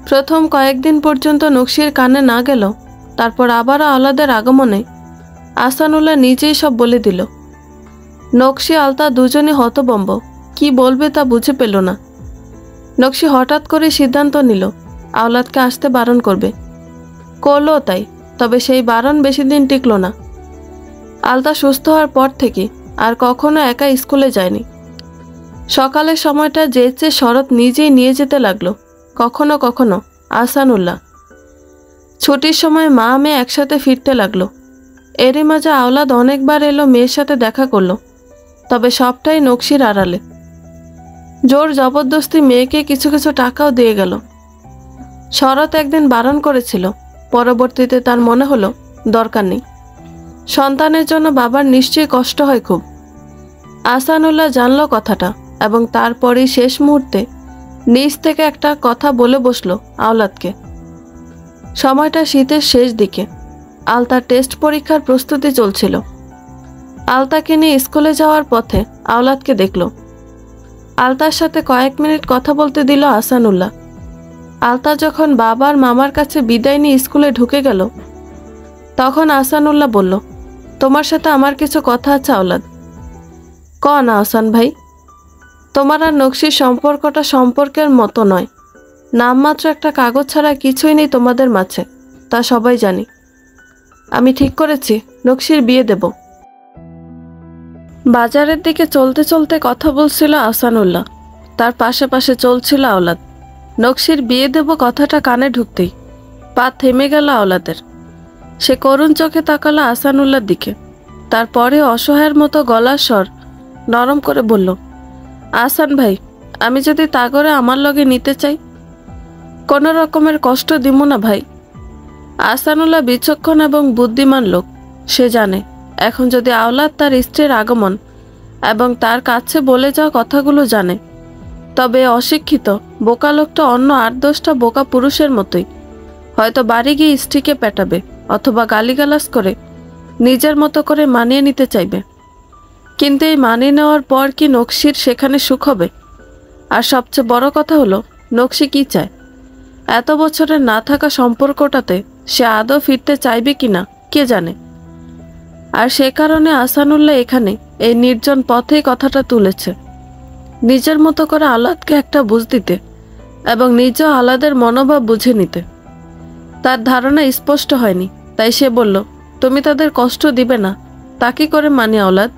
প্রথম কয়েকদিন পর্যন্ত নকশির কানে না গেল, তারপর আবারও আওলাদের আগমনে আহসানুল্লাহ নিজেই সব বলে দিল। নকশি আলতা দুজনই হতবম্ব, কি বলবে তা বুঝে পেল না। নকশি হঠাৎ করে সিদ্ধান্ত নিল আওলাদকে আসতে বারণ করবে। করলো তাই, তবে সেই বারণ বেশি দিন টিকল না। আলতা সুস্থ হওয়ার পর থেকে আর কখনো একা স্কুলে যায়নি। সকালের সময়টা যেচে শরৎ নিজেই নিয়ে যেতে লাগলো, কখনো কখনো আহসানুল্লাহ। ছুটির সময় মা মেয়ে একসাথে ফিরতে লাগলো। এরই মাঝে আওলাদ অনেকবার এলো মেয়ের সাথে দেখা করলো, তবে সবটাই নকশির আড়ালে। জোর জবরদস্তি মেয়েকে কিছু কিছু টাকাও দিয়ে গেল। শরৎ একদিন বারণ করেছিল, পরবর্তীতে তার মনে হলো দরকার নেই। সন্তানের জন্য বাবার নিশ্চয়ই কষ্ট হয় খুব। আহসানুল্লাহ জানল কথাটা এবং তারপরেই শেষ মুহূর্তে নিজ থেকে একটা কথা বলে বসলো আওলাদকে। সময়টা শীতের শেষ দিকে। আলতার টেস্ট পরীক্ষার প্রস্তুতি চলছিল। আলতাকে নিয়ে স্কুলে যাওয়ার পথে আওলাদকে দেখল। আলতার সাথে কয়েক মিনিট কথা বলতে দিল আহসানুল্লাহ। আলতা যখন বাবার মামার কাছে বিদায় নিয়ে স্কুলে ঢুকে গেল, তখন আহসানুল্লাহ বলল, তোমার সাথে আমার কিছু কথা আছে আওলাদ। কন আহসান ভাই। তোমার আর নকশির সম্পর্কটা সম্পর্কের মতো নয়। নামমাত্র একটা কাগজ ছাড়া কিছুই নেই তোমাদের মাঝে, তা সবাই জানি। আমি ঠিক করেছি নকশির বিয়ে দেব। বাজারের দিকে চলতে চলতে কথা বলছিল আহসানুল্লাহ, তার পাশে পাশে চলছিল আওলাদ। নকশির বিয়ে দেব কথাটা কানে ঢুকতেই পা থেমে গেল আওলাদের। সে করুণ চোখে তাকালো আহসানুল্লাহর দিকে। তারপরে অসহায়ের মতো গলার স্বর নরম করে বলল, আহসান ভাই, আমি যদি তাগরে আমার লগে নিতে চাই, কোনো রকমের কষ্ট দিব না ভাই। আহসানুল্লাহ বিচক্ষণ এবং বুদ্ধিমান লোক। সে জানে এখন যদি আওলাদ তার স্ত্রীর আগমন এবং তার কাছে বলে যাওয়া কথাগুলো জানে, তবে অশিক্ষিত বোকা লোকটা অন্য 8-10টা বোকা পুরুষের মতোই, হয়তো বাড়ি গিয়ে স্ত্রীকে পেটাবে অথবা গালিগালাজ করে নিজের মতো করে মানিয়ে নিতে চাইবে। কিন্তু এই মানিয়ে নেওয়ার পর কি নকশির সেখানে সুখ হবে? আর সবচেয়ে বড় কথা হলো, নকশি কি চায়? এত বছরের না থাকা সম্পর্কটাতে সে আদৌ ফিরতে চাইবে কিনা কে জানে। আর সে কারণে আহসানুল্লাহ এখানে এই নির্জন পথেই কথাটা তুলেছে, নিজের মতো করে আলাদকে একটা বুঝ দিতে এবং নিজেও আলাদের মনোভাব বুঝে নিতে। তার ধারণা স্পষ্ট হয়নি, তাই সে বলল, তুমি তাদের কষ্ট দিবে না তা কি করে মানি আওলাদ?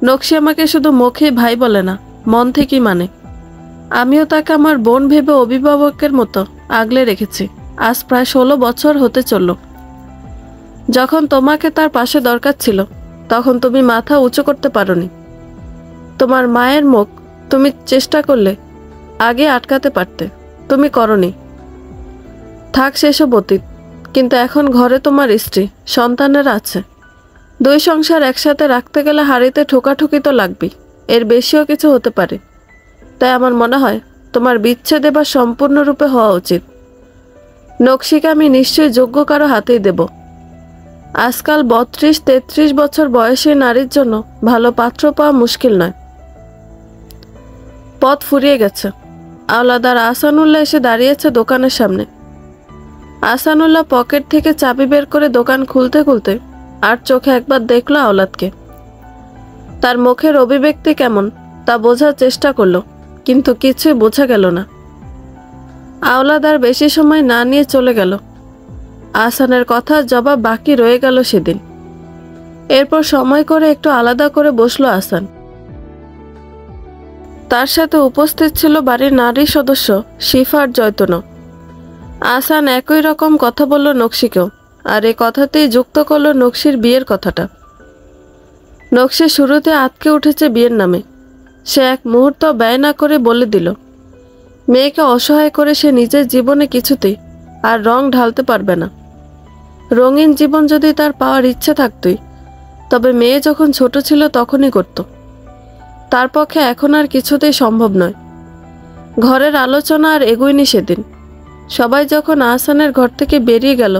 নকশি আমাকে শুধু মুখে ভাই বলে না, মন থেকেই মানে। আমিও তাকে আমার বোন ভেবে অভিভাবকের মতো আগলে রেখেছি। আজ প্রায় 16 বছর হতে চলল। যখন তোমাকে তার পাশে দরকার ছিল তখন তুমি মাথা উঁচু করতে পারোনি। তোমার মায়ের মুখ তুমি চেষ্টা করলে আগে আটকাতে পারতে, তুমি করনি। থাক সেসব অতীত, কিন্তু এখন ঘরে তোমার স্ত্রী, সন্তানেরা আছে। 2 সংসার একসাথে রাখতে গেলে হাড়িতে ঠোকাঠুকি তো লাগবেই, এর বেশিও কিছু হতে পারে। তাই আমার মনে হয় তোমার বিচ্ছেদ এবার সম্পূর্ণরূপে হওয়া উচিত। নকশিকে আমি নিশ্চয়ই যোগ্য কারো হাতেই দেব। আজকাল 32-33 বছর বয়সী নারীর জন্য ভালো পাত্র পাওয়া মুশকিল নয়। পথ ফুরিয়ে গেছে। আওলাদার আহসানুল্লাহ এসে দাঁড়িয়েছে দোকানের সামনে। আহসানুল্লাহ পকেট থেকে চাবি বের করে দোকান খুলতে খুলতে আর চোখে একবার দেখল আওলাদকে। তার মুখের অভিব্যক্তি কেমন তা বোঝার চেষ্টা করলো, কিন্তু কিছুই বোঝা গেল না। আওলাদ আর বেশি সময় না নিয়ে চলে গেল। আহসানের কথার জবাব বাকি রয়ে গেল সেদিন। এরপর সময় করে একটু আলাদা করে বসলো আহসান। তার সাথে উপস্থিত ছিল বাড়ির নারী সদস্য শিফা আর জয়তুনও। আহসান একই রকম কথা বলল নকশিকেও, আর এই কথাতেই যুক্ত করল নকশির বিয়ের কথাটা। নকশি শুরুতে আটকে উঠেছে বিয়ের নামে। সে এক মুহূর্ত ব্যয় না করে বলে দিল, মেয়েকে অসহায় করে সে নিজের জীবনে কিছুতেই আর রং ঢালতে পারবে না। রঙিন জীবন যদি তার পাওয়ার ইচ্ছে থাকতই, তবে মেয়ে যখন ছোট ছিল তখনই করত। তার পক্ষে এখন আর কিছুতেই সম্ভব নয়। ঘরের আলোচনা আর এগোয়নি সেদিন। সবাই যখন আহসানের ঘর থেকে বেরিয়ে গেল,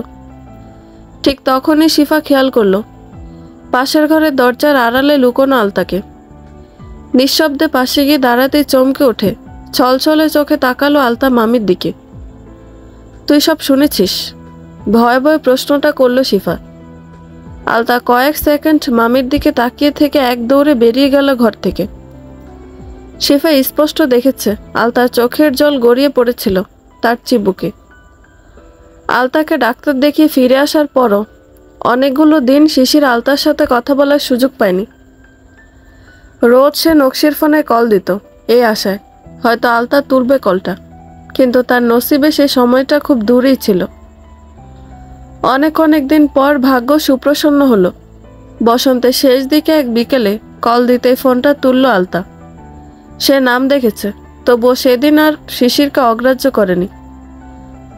ঠিক তখনই শিফা খেয়াল করল পাশের ঘরের দরজার আড়ালে লুকোনো আলতাকে। নিঃশব্দে পাশে গিয়ে দাঁড়াতেই চমকে ওঠে, ছলছলে চোখে তাকালো আলতা মামির দিকে। তুই সব শুনেছিস? ভয়ে ভয়ে প্রশ্নটা করল শিফা। আলতা কয়েক সেকেন্ড মামির দিকে তাকিয়ে থেকে এক দৌড়ে বেরিয়ে গেল ঘর থেকে। শিফা স্পষ্ট দেখেছে আলতার চোখের জল গড়িয়ে পড়েছিল তার চিবুকে। আলতাকে ডাক্তার দেখিয়ে ফিরে আসার পরও অনেকগুলো দিন শিশির আলতার সাথে কথা বলার সুযোগ পায়নি। রোজ সে নকশির ফোনে কল দিত এই আশায় হয়তো আলতা তুলবে কলটা, কিন্তু তার নসিবে সে সময়টা খুব দূরেই ছিল। অনেক দিন পর ভাগ্য সুপ্রসন্ন হলো। বসন্তের শেষ দিকে এক বিকেলে কল দিতেই ফোনটা তুলল আলতা। সে নাম দেখেছে, তবুও সেদিন আর শিশিরকে অগ্রাহ্য করেনি।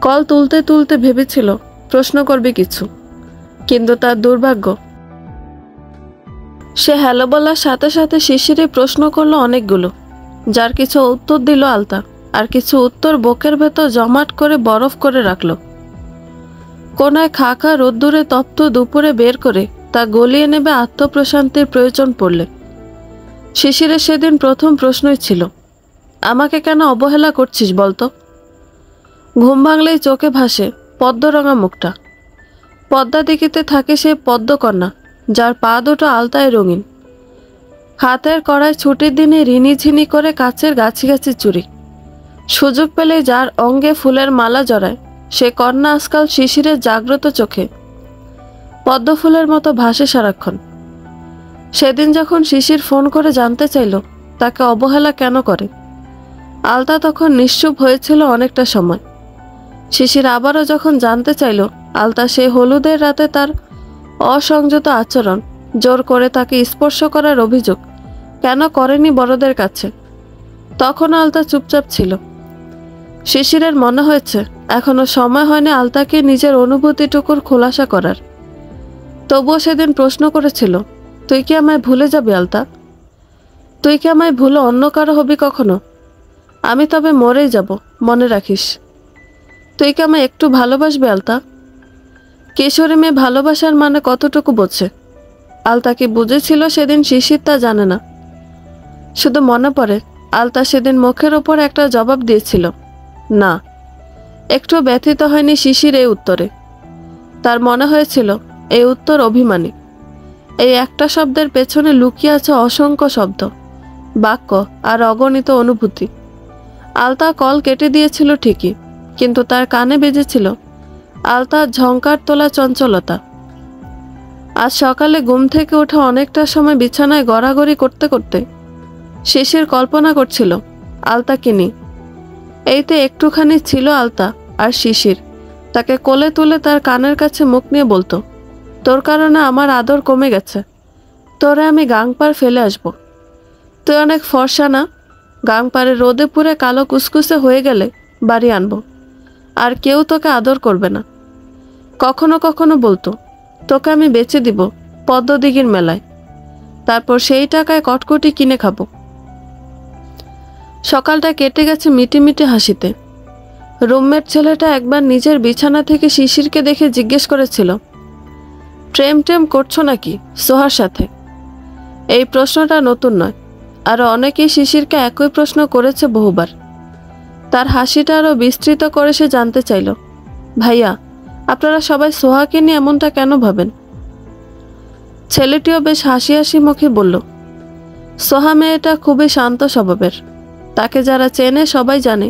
কল তুলতে তুলতে ভেবেছিল প্রশ্ন করবে কিছু, কিন্তু তার দুর্ভাগ্য, সে হ্যালো বলার সাথে সাথে শিশিরে প্রশ্ন করলো অনেকগুলো, যার কিছু উত্তর দিল আলতা, আর কিছু উত্তর বুকের ভেতর জমাট করে বরফ করে রাখলো। কোনায় খাখা রোদ্দুরে তপ্ত দুপুরে বের করে তা গলিয়ে নেবে আত্মপ্রশান্তির প্রয়োজন পড়লে। শিশিরের সেদিন প্রথম প্রশ্নই ছিল, আমাকে কেন অবহেলা করছিস বলতো? ঘুম ভাঙলেই চোখে ভাসে পদ্মরঙা মুখটা। পদ্মা দিঘিতে থাকে সে পদ্মকন্যা, যার পা দুটো আলতায় রঙিন। হাতের কড়ায় ছুটির দিনে রিনিঝিনি করে কাচের গাছি গাছি চুরি। সুযোগ পেলে যার অঙ্গে ফুলের মালা জড়ায়, সে কন্যা আজকাল শিশিরের জাগ্রত চোখে পদ্ম ফুলের মতো ভাসে সারাক্ষণ। সেদিন যখন শিশির ফোন করে জানতে চাইল তাকে অবহেলা কেন করে, আলতা তখন নিশ্চুপ হয়েছিল অনেকটা সময়। শিশির আবারও যখন জানতে চাইল আলতা সেই হলুদের রাতে তার অসংযত আচরণ, জোর করে তাকে স্পর্শ করার অভিযোগ কেন করেনি বড়দের কাছে, তখন আলতা চুপচাপ ছিল। শিশিরের মনে হয়েছে এখনো সময় হয়নি আলতাকে নিজের অনুভূতিটুকুর খোলাসা করার। তবুও সেদিন প্রশ্ন করেছিল, তুই কি আমায় ভুলে যাবি আলতা? তুই কি আমায় ভুলে অন্য কারো হবি কখনো? আমি তবে মরেই যাব, মনে রাখিস। তুই কি আমায় একটু ভালোবাসবে আলতা? কিশোরী মেয়ে ভালোবাসার মানে কতটুকু বোঝে? আলতা কি বুঝেছিল সেদিন শিশির তা জানে না। শুধু মনে পড়ে আলতা সেদিন মুখের ওপর একটা জবাব দিয়েছিল, না। একটু ব্যথিত হয়নি শিশির এই উত্তরে। তার মনে হয়েছিল এই উত্তর অভিমানী। এই একটা শব্দের পেছনে লুকিয়ে আছে অসংখ্য শব্দ, বাক্য আর অগণিত অনুভূতি। আলতা কল কেটে দিয়েছিল ঠিকই, কিন্তু তার কানে বেজেছিল আলতার ঝংকার তোলা চঞ্চলতা। আজ সকালে ঘুম থেকে ওঠা অনেকটা সময় বিছানায় গড়াগড়ি করতে করতে শিশির কল্পনা করছিল আলতাকে নিয়ে। এইতে একটুখানি ছিল আলতা আর শিশির তাকে কোলে তুলে তার কানের কাছে মুখ নিয়ে বলতো, তোর কারণে আমার আদর কমে গেছে, তোরে আমি গাংপার ফেলে আসব। তুই অনেক ফর্সা না, গাংপারে রোদে পুড়ে কালো কুসকুসে হয়ে গেলে বাড়ি আনবো, আর কেউ তোকে আদর করবে না। কখনো কখনো বলতো, তোকে আমি বেচে দিব পদ্মদিঘির মেলায়, তারপর সেই টাকায় কটকটি কিনে খাবো। সকালটা কেটে গেছে মিটিমিটি হাসিতে। রুমমেট ছেলেটা একবার নিজের বিছানা থেকে শিশিরকে দেখে জিজ্ঞেস করেছিল, প্রেম টেম করছো নাকি সোহার সাথে? এই প্রশ্নটা নতুন নয়, আরও অনেকেই শিশিরকে একই প্রশ্ন করেছে বহুবার। তার হাসিটা আরও বিস্তৃত করে সে জানতে চাইল, ভাইয়া আপনারা সবাই সোহাকে নিয়ে এমনটা কেন ভাবেন? ছেলেটিও বেশ হাসি হাসি মুখে বলল, সোহা মেয়েটা খুবই শান্ত স্বভাবের, তাকে যারা চেনে সবাই জানে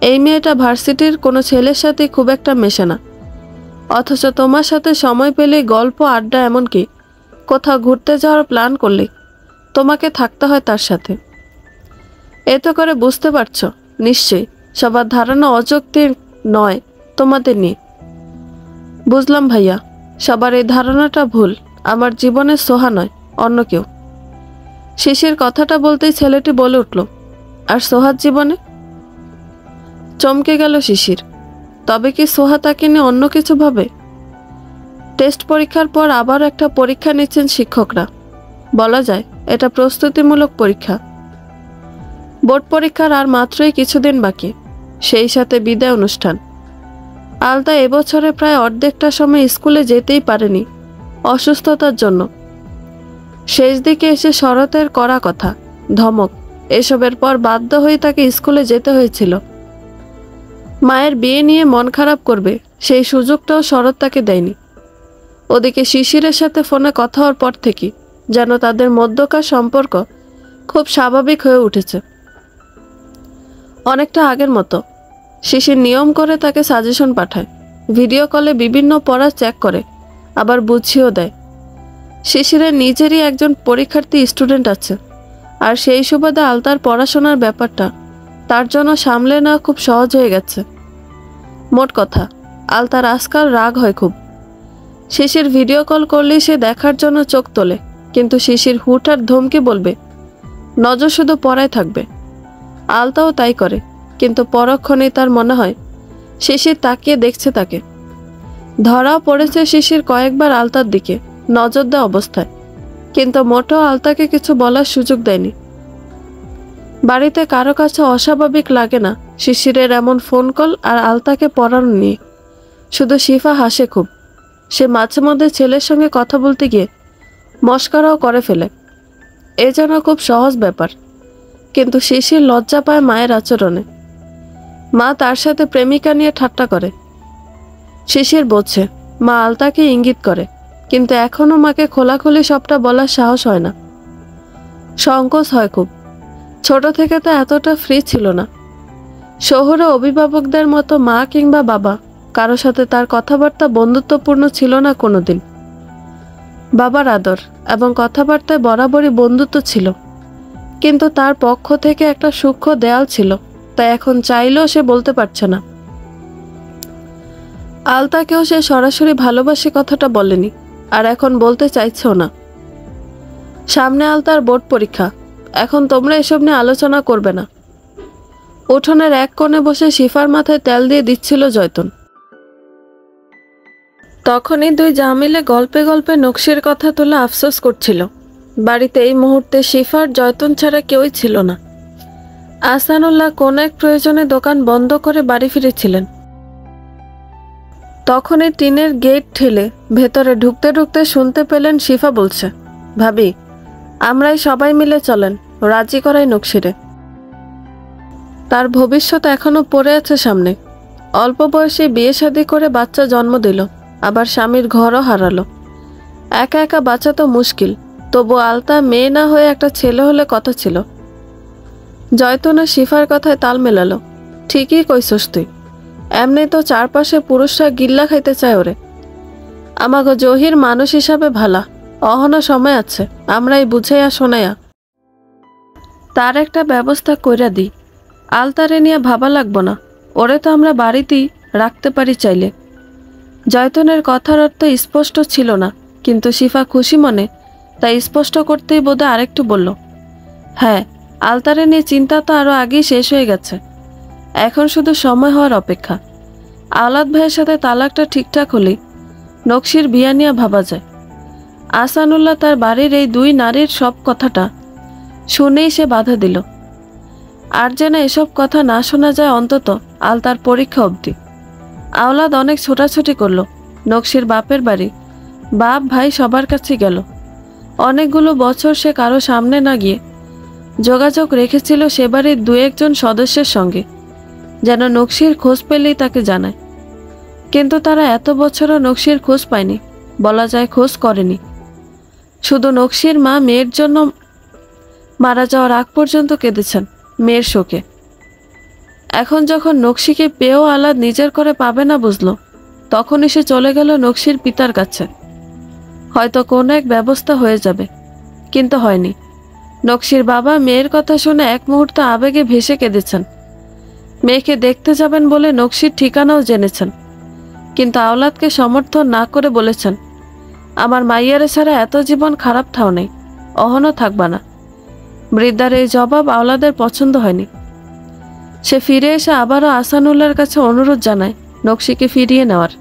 এই মেয়েটা ভার্সিটির কোনো ছেলের সাথে খুব একটা মেশে না, অথচ তোমার সাথে সময় পেলে গল্প আড্ডা এমনকি কোথাও ঘুরতে যাওয়ার প্ল্যান করলে তোমাকে থাকতে হয় তার সাথে। এতে করে বুঝতে পারছো নিশ্চয়ই সবার ধারণা অযৌক্তিক নয় তোমাদের নিয়ে। বুঝলাম ভাইয়া, সবার এই ধারণাটা ভুল, আমার জীবনে সোহা নয় অন্য কেউ। শিশির কথাটা বলতেই ছেলেটি বলে উঠল, আর সোহার জীবনে? চমকে গেল শিশির। তবে কি সোহা তাকে নিয়ে অন্য কিছু ভাবে? টেস্ট পরীক্ষার পর আবার একটা পরীক্ষা নিচ্ছেন শিক্ষকরা, বলা যায় এটা প্রস্তুতিমূলক পরীক্ষা। বোর্ড পরীক্ষার আর মাত্রই কিছুদিন বাকি, সেই সাথে বিদায় অনুষ্ঠান। আলতা এবছরে প্রায় অর্ধেকটা সময় স্কুলে যেতেই পারেনি অসুস্থতার জন্য। শেষ দিকে এসে শরতের কড়া কথা, ধমক, এসবের পর বাধ্য হয়ে তাকে স্কুলে যেতে হয়েছিল। মায়ের বিয়ে নিয়ে মন খারাপ করবে সেই সুযোগটাও শরৎ তাকে দেয়নি। ওদিকে শিশিরের সাথে ফোনে কথা হওয়ার পর থেকে যেন তাদের মধ্যকার সম্পর্ক খুব স্বাভাবিক হয়ে উঠেছে, অনেকটা আগের মতো। শিশির নিয়ম করে তাকে সাজেশন পাঠায়, ভিডিও কলে বিভিন্ন পড়া চেক করে, আবার বুঝিয়েও দেয়। শিশিরের নিজেরই একজন পরীক্ষার্থী স্টুডেন্ট আছে, আর সেই সুবাদে আলতার পড়াশোনার ব্যাপারটা তার জন্য সামলে নেওয়া খুব সহজ হয়ে গেছে। মোট কথা, আলতার আজকাল রাগ হয় খুব। শিশির ভিডিও কল করলেই সে দেখার জন্য চোখ তোলে, কিন্তু শিশির হুটহাট ধমকে বলবে, নজর শুধু পড়ায় থাকবে। আলতাও তাই করে, কিন্তু পরক্ষণেই তার মনে হয় শিশির তাকিয়ে দেখছে তাকে। ধরাও পড়েছে শিশির কয়েকবার আলতার দিকে নজর দেওয়া অবস্থায়, কিন্তু মোটেও আলতাকে কিছু বলার সুযোগ দেয়নি। বাড়িতে কারো কাছে অস্বাভাবিক লাগে না শিশিরের এমন ফোন কল আর আলতাকে পড়ানো নিয়ে। শুধু শিফা হাসে খুব। সে মাঝে মধ্যে ছেলের সঙ্গে কথা বলতে গিয়ে মস্করাও করে ফেলে, এ যেন খুব সহজ ব্যাপার। কিন্তু শিশির লজ্জা পায় মায়ের আচরণে। মা তার সাথে প্রেমিকা নিয়ে ঠাট্টা করে। শিশির বোঝে মা আলতাকে ইঙ্গিত করে, কিন্তু এখনো মাকে খোলাখুলি সবটা বলার সাহস হয় না, সংকোচ হয় খুব। ছোট থেকে তো এতটা ফ্রি ছিল না। শহুরে অভিভাবকদের মতো মা কিংবা বাবা কারো সাথে তার কথাবার্তা বন্ধুত্বপূর্ণ ছিল না কোনোদিন। বাবার আদর এবং কথাবার্তায় বরাবরই বন্ধুত্ব ছিল, কিন্তু তার পক্ষ থেকে একটা সূক্ষ্ম দেয়াল ছিল, তাই এখন চাইলেও সে বলতে পারছে না। আলতাকেও সে সরাসরি ভালোবাসি কথাটা বলেনি, আর এখন বলতে চাইছেও না। সামনে আলতার বোর্ড পরীক্ষা, এখন তোমরা এসব নিয়ে আলোচনা করবে না। উঠোনের এক কোণে বসে শিফার মাথায় তেল দিয়ে দিচ্ছিল জয়তুন। তখনই দুই যা মিলে গল্পে গল্পে নকশির কথা তুলে আফসোস করছিল। বাড়িতে এই মুহূর্তে শিফার জয়তুন ছাড়া কেউই ছিল না। আহসানুল্লাহ কোন এক প্রয়োজনে দোকান বন্ধ করে বাড়ি ফিরেছিলেন। তখনই টিনের গেট ঠেলে ভেতরে ঢুকতে ঢুকতে শুনতে পেলেন শিফা বলছে, ভাবি আমরাই সবাই মিলে চলেন, রাজি করাই নকশিরে। তার ভবিষ্যৎ এখনো পড়ে আছে সামনে। অল্প বয়সে বিয়ে শাদী করে বাচ্চা জন্ম দিল, আবার স্বামীর ঘরও হারালো। একা একা বাঁচা তো মুশকিল, তবু আলতা মেয়ে না হয়ে একটা ছেলে হলে কথা ছিল। জয়তুনা শিফার কথায় তাল মেলালো। ঠিকই কইছস তুই, এমনি তো চারপাশে পুরুষরা গিল্লা খাইতে চায় ওরে। আমাগো জহির মানুষ হিসাবে ভালা, অহনো সময় আছে, আমরাই বুঝাইয়া শোনাইয়া তার একটা ব্যবস্থা কইরা দিই। আলতারে নিয়ে ভাবা লাগবো না, ওরে তো আমরা বাড়িতেই রাখতে পারি চাইলে। জয়তনের কথার অর্থ স্পষ্ট ছিল না, কিন্তু শিফা খুশি মনে তাই স্পষ্ট করতেই বোধহয় আরেকটু বলল, হ্যাঁ আলতারে নিয়ে চিন্তা তো আরো আগেই শেষ হয়ে গেছে, এখন শুধু সময় হওয়ার অপেক্ষা। আওলাদ ভাইয়ের সাথে তালাকটা ঠিকঠাক হলেই নকশির বিয়া নিয়ে ভাবা যায়। আহসানুল্লাহ তার বাড়ির এই দুই নারীর সব কথাটা শুনেই সে বাধা দিল। আর যেন এসব কথা না শোনা যায় অন্তত আলতার পরীক্ষা অবধি। আওলাদ অনেক ছোটাছুটি করলো নকশির বাপের বাড়ি, বাপ ভাই সবার কাছে গেল। অনেকগুলো বছর সে কারো সামনে না গিয়ে যোগাযোগ রেখেছিল সে বাড়ির দু একজন সদস্যের সঙ্গে, যেন নকশির খোঁজ পেলেই তাকে জানায়। কিন্তু তারা এত বছরও নকশির খোঁজ পায়নি, বলা যায় খোঁজ করেনি। শুধু নকশির মা মেয়ের জন্য মারা যাওয়ার আগ পর্যন্ত কেঁদেছেন মেয়ের শোকে। এখন যখন নকশিকে পেয়েও আলাদ নিজের করে পাবে না বুঝলো, তখনই সে চলে গেল নকশির পিতার কাছে। হয়তো কোনো এক ব্যবস্থা হয়ে যাবে, কিন্তু হয়নি। নকশির বাবা মেয়ের কথা শুনে এক মুহূর্ত আবেগে ভেসে কেঁদেছেন। মেয়েকে দেখতে যাবেন বলে নকশির ঠিকানাও জেনেছেন, কিন্তু আওলাদকে সমর্থন না করে বলেছেন, আমার মাইয়ারে ছাড়া এত জীবন খারাপ থাও নেই, অহনও থাকবা না। বৃদ্ধার এই জবাব আওলাদের পছন্দ হয়নি। সে ফিরে এসে আবারও আহসানুল্লাহর কাছে অনুরোধ জানায় নকশিকে ফিরিয়ে নেওয়ার,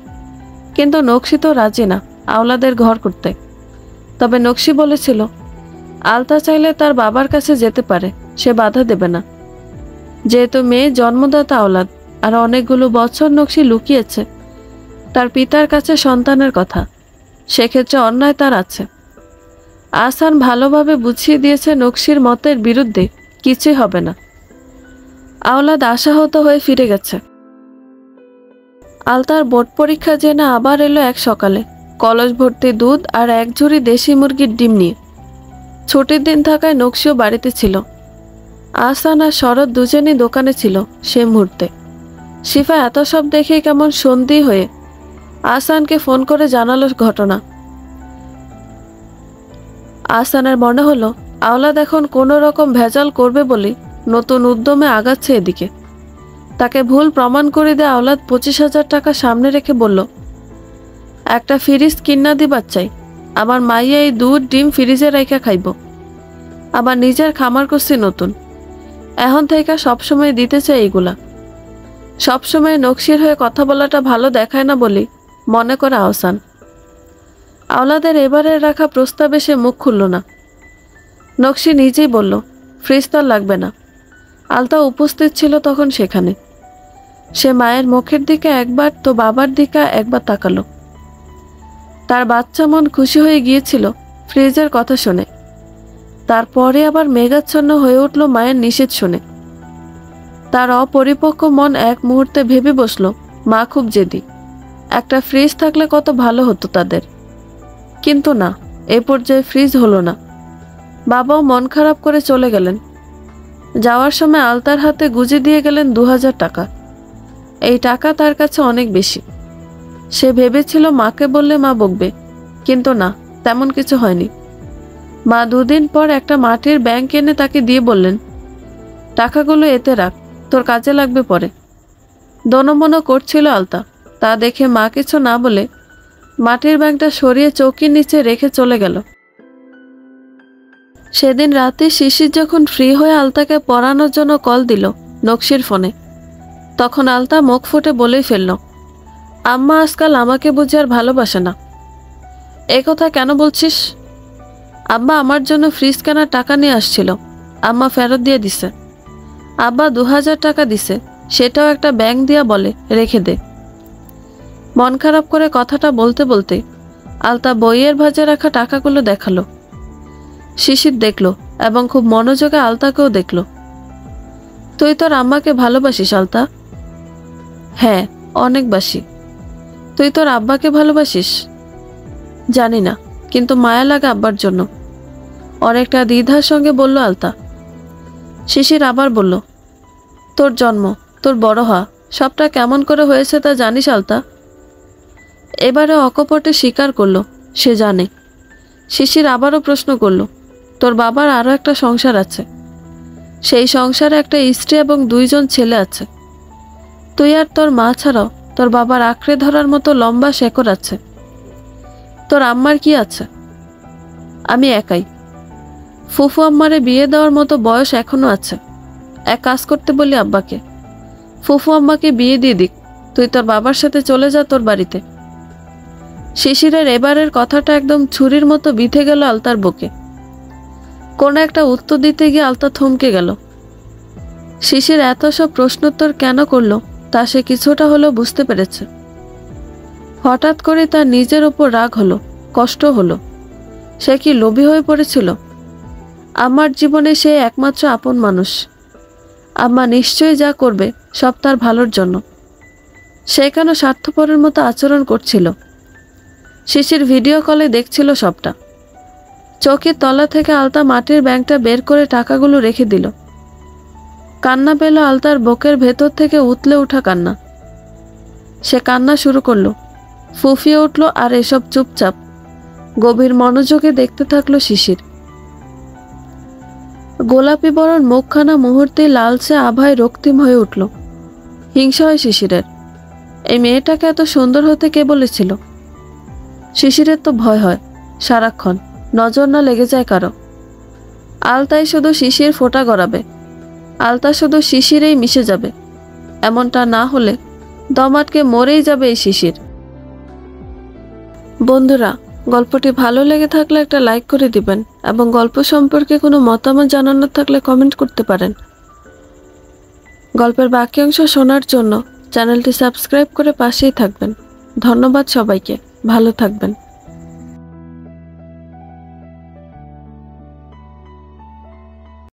কিন্তু নকশি তো রাজি না আওলাদের ঘর করতে। তবে নকশি বলেছিল আলতা চাইলে তার বাবার কাছে যেতে পারে, সে বাধা দেবে না। যেহেতু মেয়ে জন্মদাতা আওলাদ, আর অনেকগুলো বছর নকশি লুকিয়েছে তার পিতার কাছে সন্তানের কথা, সেক্ষেত্রে অন্যায় তার আছে। আহসান ভালোভাবে বুঝিয়ে দিয়েছে নকশির মতের বিরুদ্ধে কিছুই হবে না। আওলাদ আশাহত হয়ে ফিরে গেছে। আলতার বোর্ড পরীক্ষা জেনে আবার এলো এক সকালে, কলস ভর্তি দুধ আর এক ঝুড়ি দেশি মুরগির ডিম নিয়ে। ছুটির দিন থাকায় নকশিও বাড়িতে ছিল। আহসান আর শরৎ দুজনই দোকানে ছিল সে মুহূর্তে। শিফা এত সব দেখে কেমন সন্ধি হয়ে আহসানকে ফোন করে জানালো ঘটনা। আহসানের মনে হলো আওলাদ এখন কোনো রকম ভেজাল করবে বলে নতুন উদ্যমে আগাচ্ছে এদিকে। তাকে ভুল প্রমাণ করে দিয়ে আওলাদ 25,000 টাকা সামনে রেখে বলল, একটা ফ্রিজ কিনা দিবার চাই, আমার মাইয়া এই দুধ ডিম ফ্রিজে রেখে খাইব। আমার নিজের খামার করছি নতুন, এখন থেকে সবসময় দিতে চাই এইগুলা। সবসময় নকশির হয়ে কথা বলাটা ভালো দেখায় না বলি মনে করে আহসান। আওলাদের এবারে রাখা প্রস্তাবে সে মুখ খুলল না। নকশি নিজেই বলল, ফ্রিজ তো লাগবে না। আলতা উপস্থিত ছিল তখন সেখানে। সে মায়ের মুখের দিকে একবার, তো বাবার দিকে একবার তাকালো। তার বাচ্চা মন খুশি হয়ে গিয়েছিল ফ্রিজের কথা শুনে। তারপরে আবার মেঘাচ্ছন্ন হয়ে উঠল মায়ের নিষেধ শুনে। তার অপরিপক্ক মন এক মুহূর্তে ভেবে বসল, মা খুব জেদি, একটা ফ্রিজ থাকলে কত ভালো হতো তাদের। কিন্তু না, এ পর্যায়ে ফ্রিজ হলো না। বাবাও মন খারাপ করে চলে গেলেন। যাওয়ার সময় আলতার হাতে গুজে দিয়ে গেলেন 2000 টাকা। এই টাকা তার কাছে অনেক বেশি। সে ভেবেছিল মাকে বললে মা বকবে, কিন্তু না, তেমন কিছু হয়নি। মা 2 দিন পর একটা মাটির ব্যাংক এনে তাকে দিয়ে বললেন, টাকাগুলো এতে রাখ, তোর কাজে লাগবে পরে। দনমনো করছিল আলতা, তা দেখে মা কিছু না বলে মাটির ব্যাংকটা সরিয়ে চৌকির নিচে রেখে চলে গেল। সেদিন রাতে শিশির যখন ফ্রি হয়ে আলতাকে পড়ানোর জন্য কল দিল নকশির ফোনে, তখন আলতা মুখ ফুটে বলেই ফেলল, আম্মা আজকাল আমাকে বুঝে আর ভালোবাসে না। এ কথা কেন বলছিস? আব্বা আমার জন্য ফ্রিজ কেনার টাকা নিয়ে আসছিল, আম্মা ফেরত দিয়ে দিছে। আব্বা 2000 টাকা দিছে, সেটাও একটা ব্যাংক দিয়া বলে রেখে দে। মন খারাপ করে কথাটা বলতে বলতে আলতা বইয়ের ভাঁজে রাখা টাকাগুলো দেখালো। শিশির দেখলো এবং খুব মনোযোগে আলতাকেও দেখলো। তুই তোর আম্মাকে ভালোবাসিস আলতা? হ্যাঁ, অনেক বাসি। তুই তোর আব্বাকে ভালোবাসিস? জানি না, কিন্তু মায়া লাগে আব্বার জন্য, অনেকটা দ্বিধার সঙ্গে বলল আলতা। শিশির আবার বলল, তোর জন্ম, তোর বড় হওয়া, সবটা কেমন করে হয়েছে তা জানিস আলতা? এবারে অকপটে স্বীকার করলো সে জানে। শিশির আবারও প্রশ্ন করল, তোর বাবার আরও একটা সংসার আছে, সেই সংসারে একটা স্ত্রী এবং 2 জন ছেলে আছে। তুই আর তোর মা ছাড়াও তোর বাবার আঁকড়ে ধরার মতো লম্বা শেকড় আছে। তোর আম্মার কি আছে? আমি একাই। ফুফু আম্মারে বিয়ে দেওয়ার মতো বয়স এখনো আছে। এক কাজ করতে বলি আব্বাকে, ফুফু আম্মাকে বিয়ে দিয়ে দিক, তুই তোর বাবার সাথে চলে যা তোর বাড়িতে। শিশিরের এবারের কথাটা একদম ছুরির মতো বিঁধে গেল আলতার বুকে। কোনো একটা উত্তর দিতে গিয়ে আলতা থমকে গেল। শিশির এত সব প্রশ্নোত্তর কেন করলো তা সে কিছুটা হলেও বুঝতে পেরেছে। হঠাৎ করে তার নিজের ওপর রাগ হলো, কষ্ট হলো। সে কি লোভী হয়ে পড়েছিল? আমার জীবনে সে একমাত্র আপন মানুষ। আম্মা নিশ্চয়ই যা করবে সব তার ভালোর জন্য। সে কেন স্বার্থপরের মতো আচরণ করছিল? শিশির ভিডিও কলে দেখছিল সবটা। চোখের তলা থেকে আলতা মাটির ব্যাংকটা বের করে টাকাগুলো রেখে দিল। কান্না পেল আলতার বুকের ভেতর থেকে উতলে ওঠা কান্না। সে কান্না শুরু করলো, ফুফিয়ে উঠল আর এসব চুপচাপ গভীর মনোযোগে দেখতে থাকলো শিশির। গোলাপি বরণ মুখখানা মুহূর্তে লালচে আভায় রক্তিম হয়ে উঠল। হিংসা হয় শিশিরের। এই মেয়েটাকে এত সুন্দর হতে কে বলেছিল? শিশিরের তো ভয় হয় সারাক্ষণ, নজর না লেগে যায় কারো। আলতাই শুধু শিশির ফোঁটা গড়াবে, আলতা শুধু শিশিরেই মিশে যাবে। এমনটা না হলে দম আটকে মরেই যাবে এই শিশির। বন্ধুরা, গল্পটি ভালো লেগে থাকলে একটা লাইক করে দিবেন এবং গল্প সম্পর্কে কোনো মতামত জানানোর থাকলে কমেন্ট করতে পারেন। গল্পের বাকি অংশ শোনার জন্য চ্যানেলটি সাবস্ক্রাইব করে পাশেই থাকবেন। ধন্যবাদ সবাইকে, ভালো থাকবেন।